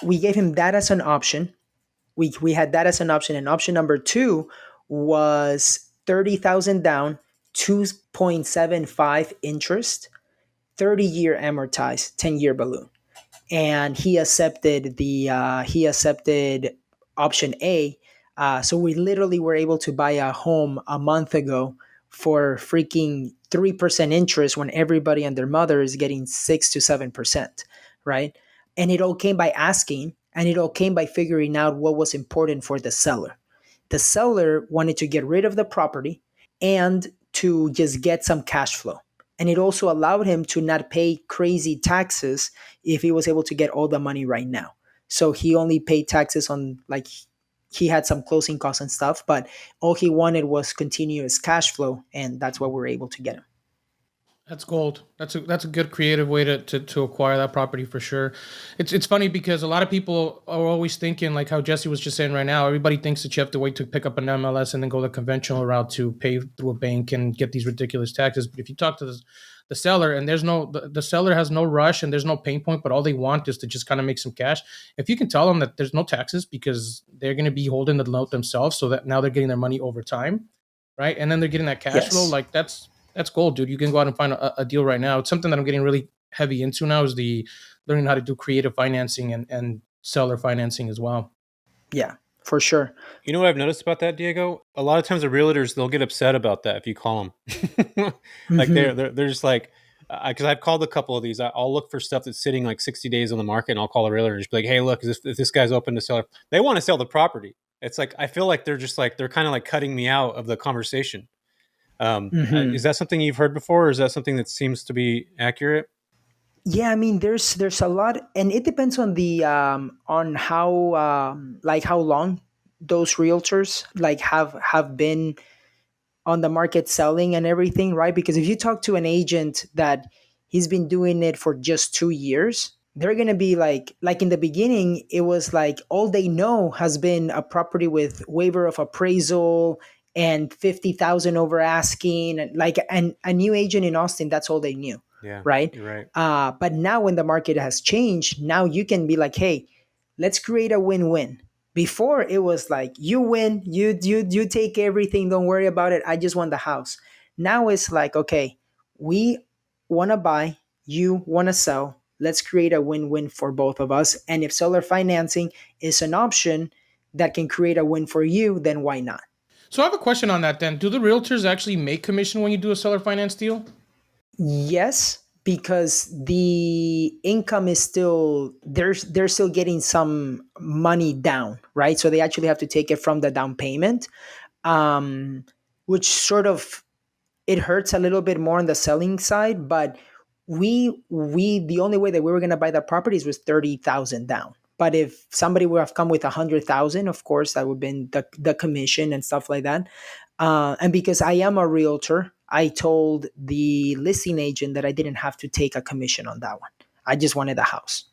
we gave him that as an option. We had that as an option, and option number 2 was 30,000 down, 2.75 interest, 30-year amortized, 10-year balloon. And he accepted option A. So we literally were able to buy a home a month ago for freaking 3% interest when everybody and their mother is getting 6 to 7%, right? And it all came by asking, and it all came by figuring out what was important for the seller. The seller wanted to get rid of the property and to just get some cash flow. And it also allowed him to not pay crazy taxes if he was able to get all the money right now. So he only paid taxes on, like, he had some closing costs and stuff, but all he wanted was continuous cash flow, and that's what we were able to get him. That's gold. That's a good creative way to acquire that property for sure. It's funny because a lot of people are always thinking, like how Jesse was just saying right now, everybody thinks that you have to wait to pick up an MLS and then go the conventional route to pay through a bank and get these ridiculous taxes. But if you talk to the seller, and the seller has no rush and there's no pain point, but all they want is to just kind of make some cash. If you can tell them that there's no taxes because they're going to be holding the note themselves, so that now they're getting their money over time, right? And then they're getting that cash flow, like that's gold, dude. You can go out and find a deal right now. It's something that I'm getting really heavy into now, is the learning how to do creative financing and seller financing as well. Yeah, for sure. You know what I've noticed about that, Diego? A lot of times the realtors, they'll get upset about that if you call them. Like they're just like, because I've called a couple of these. I'll look for stuff that's sitting like 60 days on the market, and I'll call a realtor and just be like, hey, look, if this guy's open to sell, they want to sell the property. It's like, I feel like they're kind of like cutting me out of the conversation. Is that something you've heard before, or is that something that seems to be accurate? Yeah, I mean, there's a lot, and it depends on the on how like how long those realtors like have been on the market selling and everything, right? Because if you talk to an agent that he's been doing it for just 2 years, they're gonna be like in the beginning, it was like all they know has been a property with waiver of appraisal and 50,000 over asking, and like a new agent in Austin, that's all they knew. Yeah, Right. you're right. But now when the market has changed, now you can be like, hey, let's create a win-win. Before it was like you win, you take everything, don't worry about it. I just want the house. Now it's like, okay, we want to buy, you want to sell. Let's create a win-win for both of us. And if seller financing is an option that can create a win for you, then why not? So I have a question on that then. Do the realtors actually make commission when you do a seller finance deal? Yes, because the income is still they're still getting some money down, right? So they actually have to take it from the down payment, um, which sort of it hurts a little bit more on the selling side. But we the only way that we were going to buy the properties was 30,000 down. But if somebody would have come with 100,000, of course, that would have been the commission and stuff like that. And because I am a realtor, I told the listing agent that I didn't have to take a commission on that one. I just wanted the house.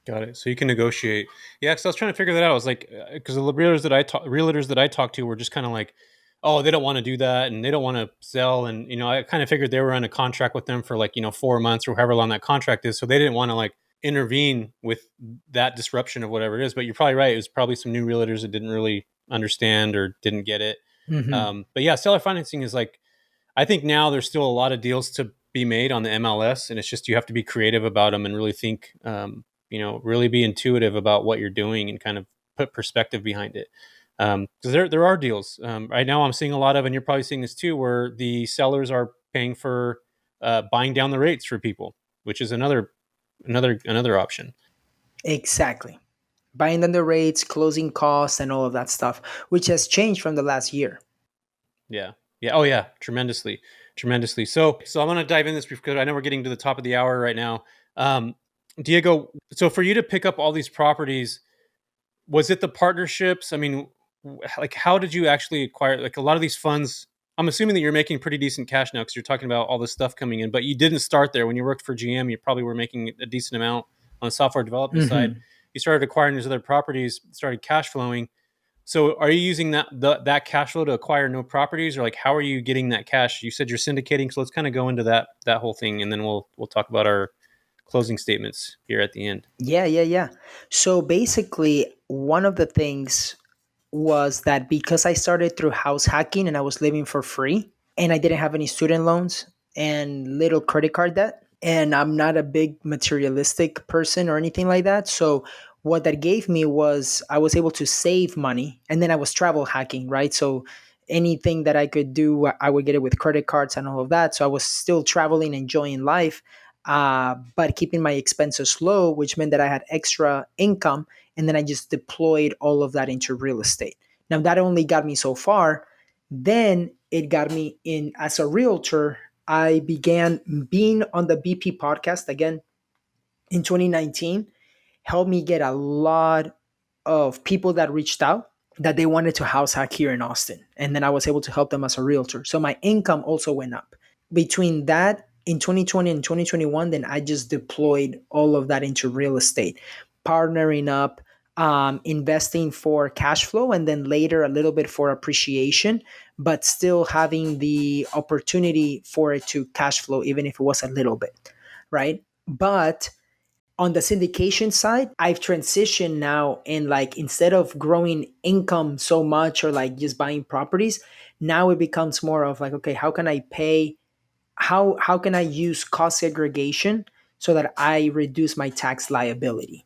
Got it. So you can negotiate. Yeah, because I was trying to figure that out. I was like, because the realtors that I talked to were just kind of like, oh, they don't want to do that, and they don't want to sell, and I kind of figured they were on a contract with them for like 4 months or however long that contract is, so they didn't want to like intervene with that disruption of whatever it is. But you're probably right. It was probably some new realtors that didn't really understand or didn't get it. But yeah, seller financing is like, I think now there's still a lot of deals to be made on the MLS, and it's just you have to be creative about them and really think, really be intuitive about what you're doing and kind of put perspective behind it. Because there are deals right now I'm seeing a lot of, and you're probably seeing this too, where the sellers are paying for buying down the rates for people, which is another option. Exactly. Buying down the rates, closing costs, and all of that stuff, which has changed from the last year. Yeah. Yeah. Oh yeah. Tremendously. So I'm going to dive in this because I know we're getting to the top of the hour right now. Diego, so for you to pick up all these properties, was it the partnerships? I mean, like, how did you actually acquire, like, a lot of these funds? I'm assuming that you're making pretty decent cash now because you're talking about all this stuff coming in, but you didn't start there. When you worked for GM, you probably were making a decent amount on the software development side. You started acquiring these other properties, started cash flowing. So are you using that cash flow to acquire no properties, or like how are you getting that cash? You said you're syndicating, so let's kind of go into that whole thing, and then we'll talk about our closing statements here at the end. Yeah. So basically, one of the things was that because I started through house hacking and I was living for free and I didn't have any student loans and little credit card debt, and I'm not a big materialistic person or anything like that. So what that gave me was I was able to save money, and then I was travel hacking, right? So anything that I could do, I would get it with credit cards and all of that. So I was still traveling, enjoying life, but keeping my expenses low, which meant that I had extra income, and then I just deployed all of that into real estate. Now that only got me so far. Then it got me in as a realtor. I began being on the BP podcast again in 2019, helped me get a lot of people that reached out that they wanted to house hack here in Austin. And then I was able to help them as a realtor. So my income also went up. Between that in 2020 and 2021, then I just deployed all of that into real estate, partnering up, investing for cash flow, and then later a little bit for appreciation, but still having the opportunity for it to cash flow, even if it was a little bit, right? But on the syndication side, I've transitioned now, and like instead of growing income so much or like just buying properties, now it becomes more of like, okay, how can I pay, how can I use cost segregation so that I reduce my tax liability?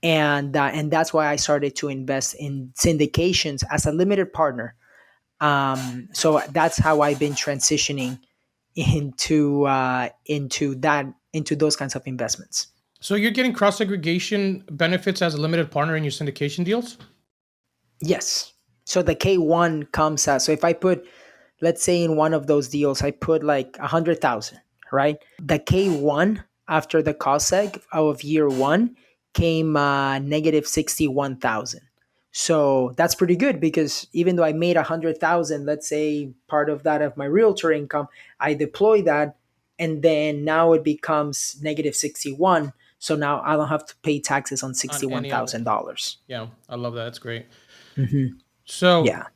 And that's why I started to invest in syndications as a limited partner. So that's how I've been transitioning into those kinds of investments. So you're getting cross segregation benefits as a limited partner in your syndication deals? Yes. So the K1 comes out. So if I put, let's say in one of those deals, I put like 100,000, right? The K1 after the cost seg of year one came negative 61,000. So that's pretty good because even though I made 100,000, let's say part of that of my realtor income, I deploy that, and then now it becomes negative 61. So now I don't have to pay taxes on On any of it. $61,000. Yeah, I love that. That's great. Mm-hmm. So Yeah.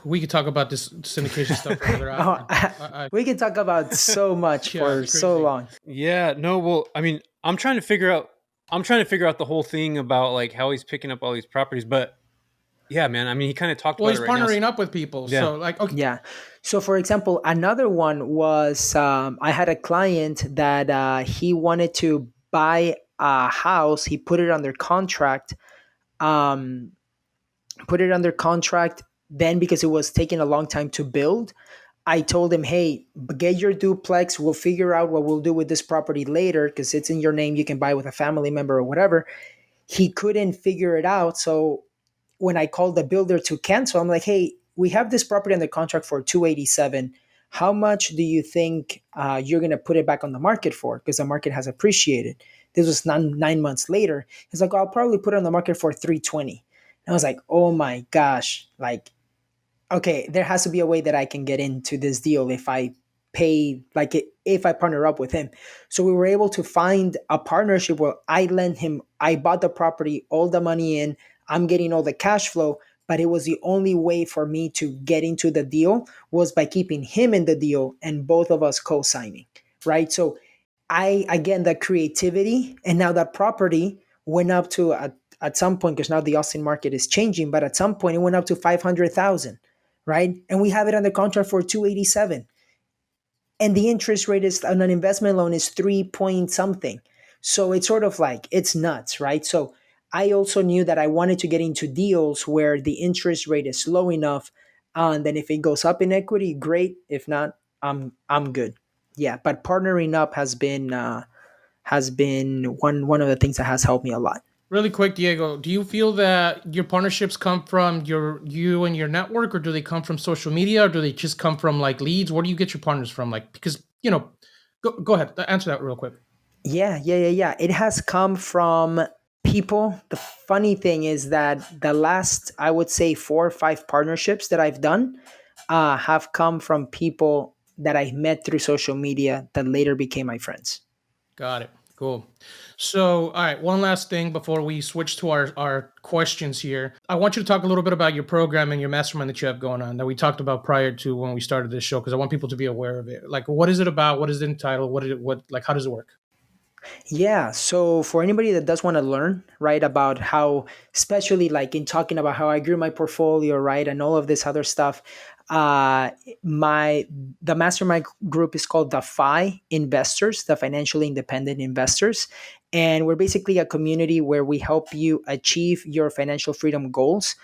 we could talk about this syndication stuff forever. We can talk about so much Yeah, for it's so crazy. long. Yeah, no, well, I mean, I'm trying to figure out the whole thing about like how he's picking up all these properties, but yeah, man, I mean, he kind of talked Well, about he's it right now. partnering up with people. Yeah. So like, okay, Yeah. So, for example, another one was I had a client that he wanted to buy a house. He put it under contract. Um, put it under contract. Then, because it was taking a long time to build, I told him, "Hey, get your duplex. We'll figure out what we'll do with this property later because it's in your name. You can buy with a family member or whatever." He couldn't figure it out, so when I called the builder to cancel, I'm like, hey, we have this property under contract for 287. How much do you think you're going to put it back on the market for? Because the market has appreciated. This was 9 months later. He's like, I'll probably put it on the market for 320. And I was like, oh my gosh, like, okay, there has to be a way that I can get into this deal if I pay, like if I partner up with him. So we were able to find a partnership where I lend him, I bought the property, all the money in, I'm getting all the cash flow, but it was the only way for me to get into the deal was by keeping him in the deal and both of us co-signing, right? So again, the creativity, and now that property went up to at some point, because now the Austin market is changing, but at some point it went up to 500,000, right? And we have it under contract for 287, and the interest rate is on an investment loan is 3 point something. So it's sort of like it's nuts, right? So I also knew that I wanted to get into deals where the interest rate is low enough, and then if it goes up in equity, great. If not, I'm good. Yeah, but partnering up has been one of the things that has helped me a lot. really quick, Diego, do you feel that your partnerships come from you and your network, or do they come from social media, or do they just come from like leads? Where do you get your partners from? Like, because go ahead, answer that real quick. Yeah. It has come from people. The funny thing is that the last, I would say, 4 or 5 partnerships that I've done have come from people that I met through social media that later became my friends. Got it. Cool. So, all right, one last thing before we switch to our questions here. I want you to talk a little bit about your program and your mastermind that you have going on that we talked about prior to when we started this show, because I want people to be aware of it. Like, what is it about? What is it entitled? How does it work? Yeah. So for anybody that does want to learn, right, about how, especially like in talking about how I grew my portfolio, right, and all of this other stuff, uh, my the mastermind group is called the FI Investors, the Financially Independent Investors, and we're basically a community where we help you achieve your financial freedom goals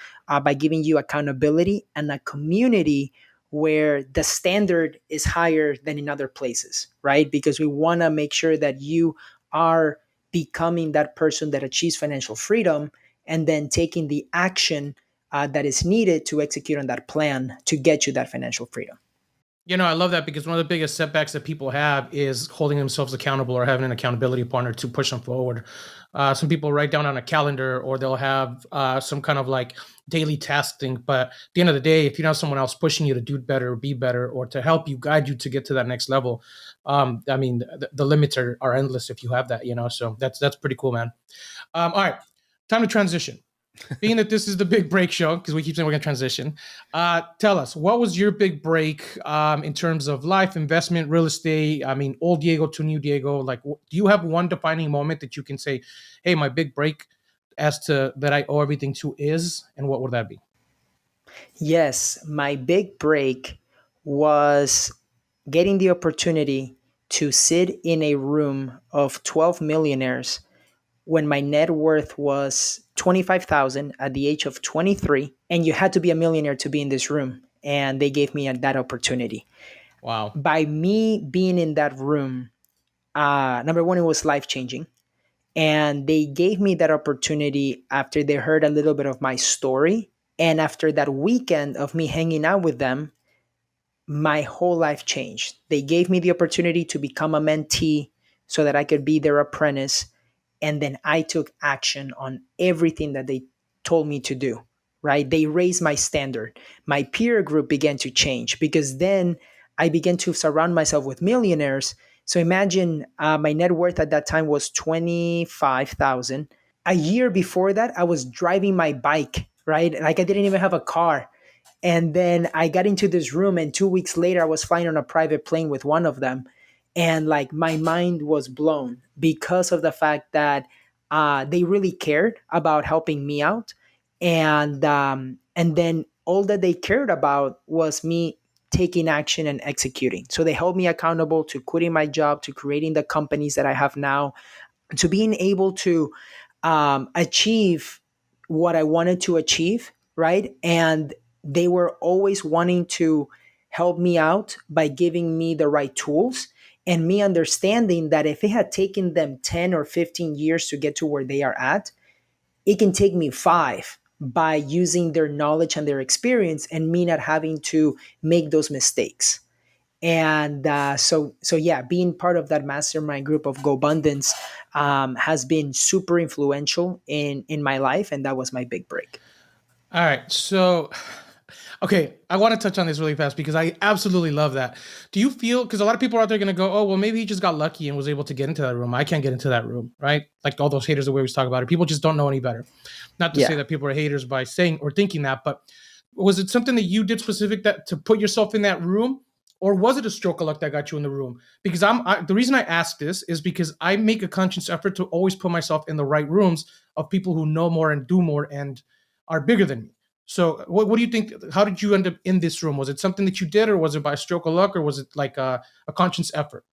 by giving you accountability, and a community where the standard is higher than in other places, right? Because we want to make sure that you are becoming that person that achieves financial freedom and then taking the action that is needed to execute on that plan to get you that financial freedom. I love that because one of the biggest setbacks that people have is holding themselves accountable or having an accountability partner to push them forward. Some people write down on a calendar or they'll have some kind of like daily task thing. But at the end of the day, if you have someone else pushing you to do better, be better, or to help you, guide you to get to that next level, I mean, the limits are endless if you have that, So that's pretty cool, man. All right, time to transition. Being that this is the big break show, because we keep saying we're going to transition, tell us, what was your big break in terms of life, investment, real estate? I mean, old Diego to new Diego. Like, do you have one defining moment that you can say, hey, my big break as to that I owe everything to is, and what would that be? Yes, my big break was getting the opportunity to sit in a room of 12 millionaires when my net worth was 25,000 at the age of 23, and you had to be a millionaire to be in this room, and they gave me that opportunity. Wow. By me being in that room, number one, it was life changing, and they gave me that opportunity after they heard a little bit of my story, and after that weekend of me hanging out with them, my whole life changed. They gave me the opportunity to become a mentee so that I could be their apprentice. And then I took action on everything that they told me to do, right? They raised my standard. My peer group began to change because then I began to surround myself with millionaires. So imagine my net worth at that time was 25,000. A year before that, I was driving my bike, right? Like I didn't even have a car. And then I got into this room, and 2 weeks later, I was flying on a private plane with one of them. And like my mind was blown because of the fact that they really cared about helping me out. And then all that they cared about was me taking action and executing. So they held me accountable to quitting my job, to creating the companies that I have now, to being able to achieve what I wanted to achieve, right? And they were always wanting to help me out by giving me the right tools, and me understanding that if it had taken them 10 or 15 years to get to where they are at, it can take me 5 by using their knowledge and their experience, and me not having to make those mistakes. And so yeah, being part of that mastermind group of GoBundance has been super influential in my life, and that was my big break. All right. So, okay, I want to touch on this really fast because I absolutely love that. Do you feel, because a lot of people out there are going to go, oh, well, maybe he just got lucky and was able to get into that room. I can't get into that room, right? Like all those haters that we always talk about it. People just don't know any better. Not to say that people are haters by saying or thinking that, but was it something that you did specific that to put yourself in that room? Or was it a stroke of luck that got you in the room? Because the reason I ask this is because I make a conscious effort to always put myself in the right rooms of people who know more and do more and are bigger than me. So what do you think? How did you end up in this room? Was it something that you did, or was it by stroke of luck, or was it like a conscious effort?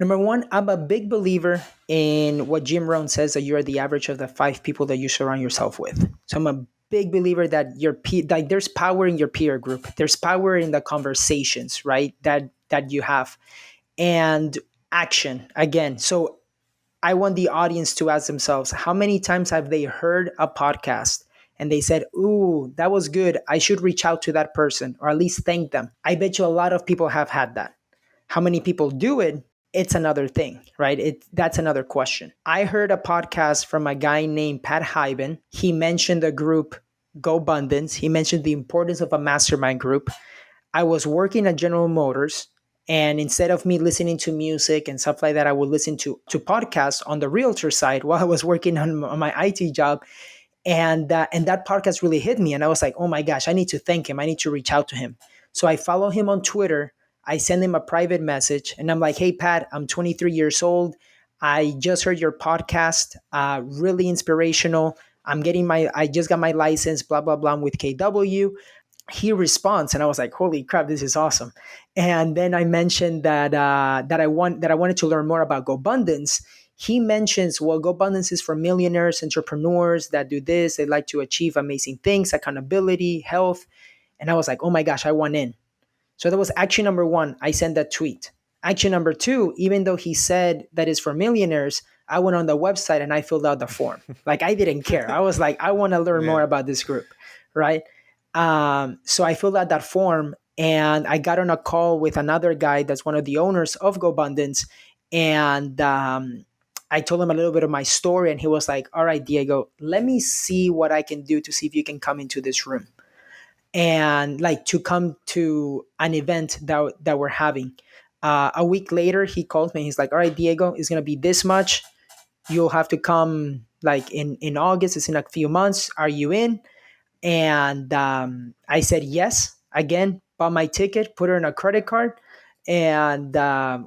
Number one, I'm a big believer in what Jim Rohn says, that you're the average of the 5 people that you surround yourself with. So I'm a big believer that like there's power in your peer group. There's power in the conversations, right? That you have, and action again. So I want the audience to ask themselves, how many times have they heard a podcast and they said, ooh, that was good, I should reach out to that person, or at least thank them? I bet you a lot of people have had that. How many people do it? It's another thing, right? That's another question. I heard a podcast from a guy named Pat Hyben. He mentioned the group GoBundance. He mentioned the importance of a mastermind group. I was working at General Motors. And instead of me listening to music and stuff like that, I would listen to podcasts on the realtor side while I was working on my IT job. And that podcast really hit me. And I was like, oh my gosh, I need to thank him. I need to reach out to him. So I follow him on Twitter. I send him a private message and I'm like, hey, Pat, I'm 23 years old. I just heard your podcast, really inspirational. I just got my license, blah, blah, blah, with KW. He responds and I was like, holy crap, this is awesome. And then I mentioned that I wanted to learn more about GoBundance. He mentions, well, GoBundance is for millionaires, entrepreneurs that do this. They like to achieve amazing things, accountability, health. And I was like, oh my gosh, I want in. So that was action number one. I sent that tweet. Action number two, even though he said that is for millionaires, I went on the website and I filled out the form. Like I didn't care. I was like, I want to learn more about this group, right? So I filled out that form and I got on a call with another guy that's one of the owners of GoBundance. And I told him a little bit of my story. And he was like, all right, Diego, let me see what I can do to see if you can come into this room and like to come to an event that we're having. A week later, he called me. He's like, all right, Diego, it's going to be this much. You'll have to come like in August. It's in a few months. Are you in? And I said yes. Again, bought my ticket, put her in a credit card, and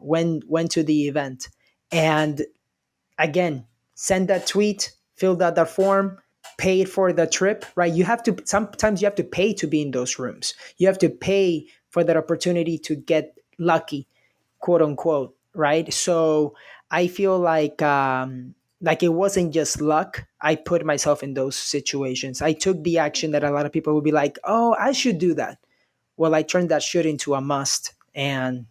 went to the event. And again, send that tweet, filled out that form, paid for the trip. Right? Sometimes you have to pay to be in those rooms. You have to pay for that opportunity to get lucky, quote unquote. Right? So I feel like it wasn't just luck. I put myself in those situations. I took the action that a lot of people would be like, oh, I should do that. Well, I turned that should into a must. And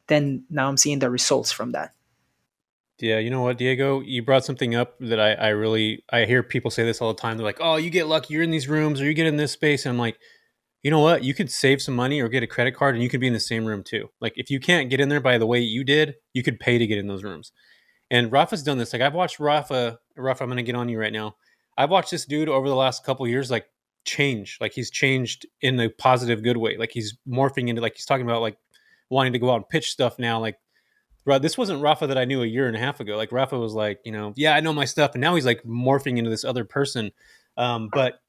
then now I'm seeing the results from that. Yeah, you know what, Diego? You brought something up that I hear people say this all the time. They're like, oh, you get lucky, you're in these rooms or you get in this space. And I'm like, you know what? You could save some money or get a credit card and you could be in the same room too. Like if you can't get in there by the way you did, you could pay to get in those rooms. And Rafa's done this. Like I've watched Rafa, I'm going to get on you right now. I've watched this dude over the last couple of years, like change, like he's changed in a positive, good way. Like he's morphing into, like he's talking about like wanting to go out and pitch stuff now. Like this wasn't Rafa that I knew a year and a half ago. Like Rafa was like, yeah, I know my stuff. And now he's like morphing into this other person. But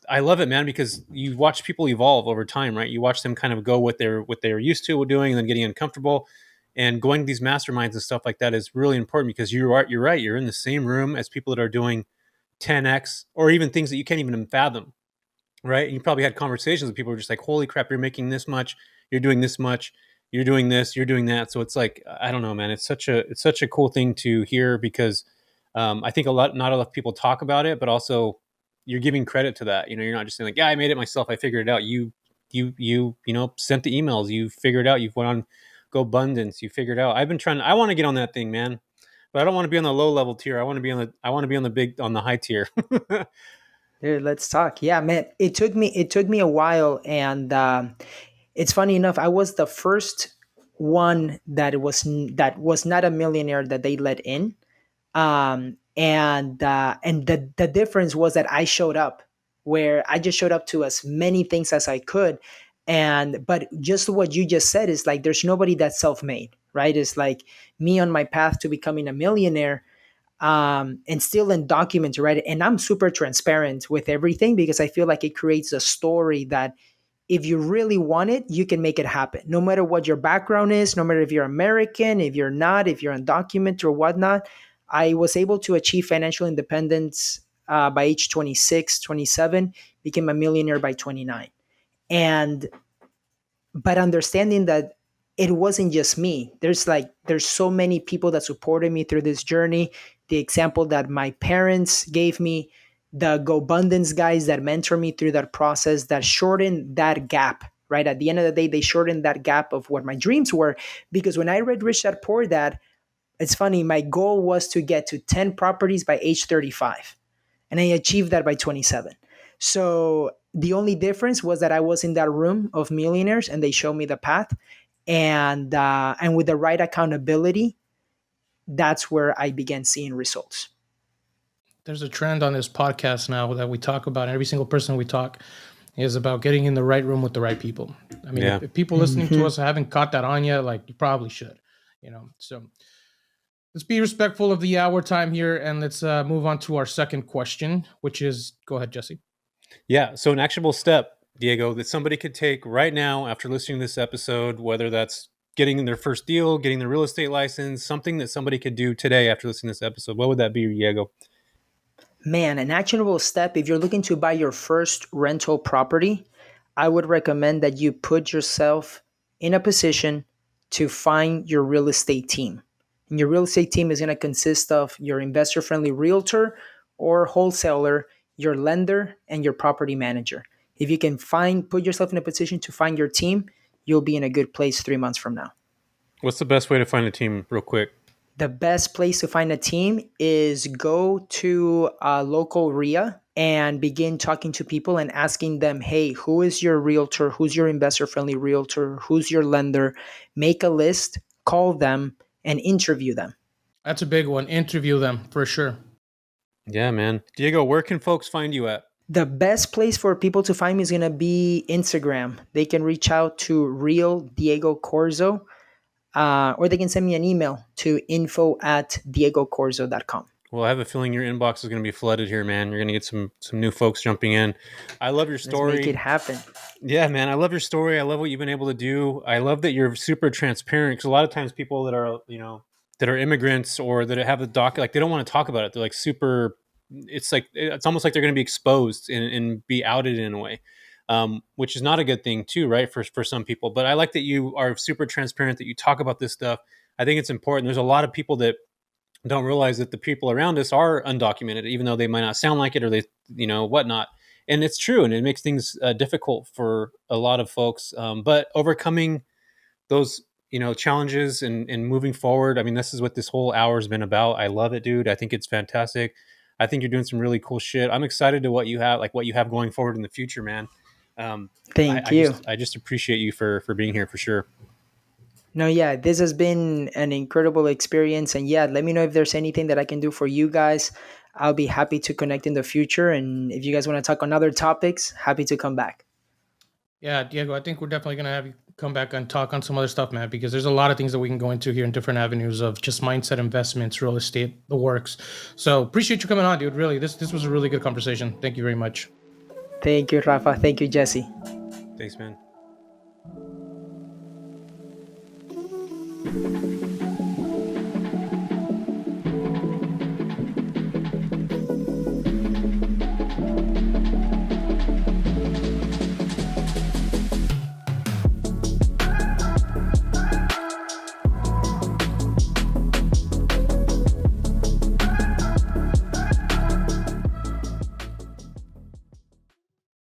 I love it, man, because you watch people evolve over time, right? You watch them kind of go what they're used to doing and then getting uncomfortable. And going to these masterminds and stuff like that is really important because you're right. You're in the same room as people that are doing 10x or even things that you can't even fathom, right? And you probably had conversations with people who are just like, holy crap, you're making this much, you're doing this much, you're doing this, you're doing that. So it's like, I don't know, man. It's such a cool thing to hear because I think not a lot of people talk about it, but also you're giving credit to that. You're not just saying like, yeah, I made it myself, I figured it out. You sent the emails, you figured it out, you've went on GoBundance, you figured out. I want to get on that thing, man, but I don't want to be on the low level tier. I want to be on the high tier. Dude, let's talk. Yeah, man. It took me a while, and it's funny enough. I was the first one that was not a millionaire that they let in, and the difference was that I showed up, where I just showed up to as many things as I could, but just what you just said is like there's nobody that's self-made, right? It's like me on my path to becoming a millionaire, and still undocumented, right? And I'm super transparent with everything because I feel like it creates a story that if you really want it, you can make it happen. No matter what your background is, no matter if you're American, if you're not, if you're undocumented or whatnot. I was able to achieve financial independence by age 26, 27, became a millionaire by 29. And but understanding that it wasn't just me. There's so many people that supported me through this journey. The example that my parents gave me, the GoBundance guys that mentor me through that process, that shortened that gap. Right at the end of the day, they shortened that gap of what my dreams were. Because when I read Rich Dad Poor Dad, it's funny. My goal was to get to 10 properties by age 35, and I achieved that by 27. So the only difference was that I was in that room of millionaires, and they showed me the path, and with the right accountability, that's where I began seeing results. There's a trend on this podcast now that we talk about, and every single person we talk is about getting in the right room with the right people. I mean, Yeah. if people listening to us haven't caught that on yet, like you probably should, So let's be respectful of the hour time here, and let's move on to our second question, which is, go ahead, Jesse. Yeah. So an actionable step, Diego, that somebody could take right now after listening to this episode, whether that's getting their first deal, getting their real estate license, something that somebody could do today after listening to this episode. What would that be, Diego? Man, an actionable step, if you're looking to buy your first rental property, I would recommend that you put yourself in a position to find your real estate team. And your real estate team is going to consist of your investor friendly realtor or wholesaler, your lender, and your property manager. If you can put yourself in a position to find your team, you'll be in a good place 3 months from now. What's the best way to find a team, real quick? The best place to find a team is go to a local RIA and begin talking to people and asking them, hey, who is your realtor? Who's your investor friendly realtor? Who's your lender? Make a list, call them, and interview them. That's a big one. Interview them for sure. Yeah, man. Diego, where can folks find you at? The best place for people to find me is going to be Instagram. They can reach out to Real Diego Corzo, or they can send me an email to info@diegocorzo.com. Well, I have a feeling your inbox is going to be flooded here, man. You're going to get some new folks jumping in. I love your story. Let's make it happen. Yeah, man. I love your story. I love what you've been able to do. I love that you're super transparent, because a lot of times people that are, that are immigrants or that have the DACA, like they don't want to talk about it. They're like super, it's almost like they're going to be exposed and be outed in a way, which is not a good thing too, right? For some people. But I like that you are super transparent, that you talk about this stuff. I think it's important. There's a lot of people that don't realize that the people around us are undocumented, even though they might not sound like it, or they, whatnot. And it's true. And it makes things difficult for a lot of folks. But overcoming those, challenges and moving forward. I mean, this is what this whole hour has been about. I love it, dude. I think it's fantastic. I think you're doing some really cool shit. I'm excited to what you have going forward in the future, man. Thank you. I just appreciate you for being here for sure. No, yeah, this has been an incredible experience. And yeah, let me know if there's anything that I can do for you guys. I'll be happy to connect in the future. And if you guys want to talk on other topics, happy to come back. Yeah, Diego, I think we're definitely going to have you come back and talk on some other stuff, man, because there's a lot of things that we can go into here in different avenues of just mindset, investments, real estate, the works. So appreciate you coming on, dude. Really, this was a really good conversation. Thank you very much. Thank you, Rafa. Thank you, Jesse. Thanks, man.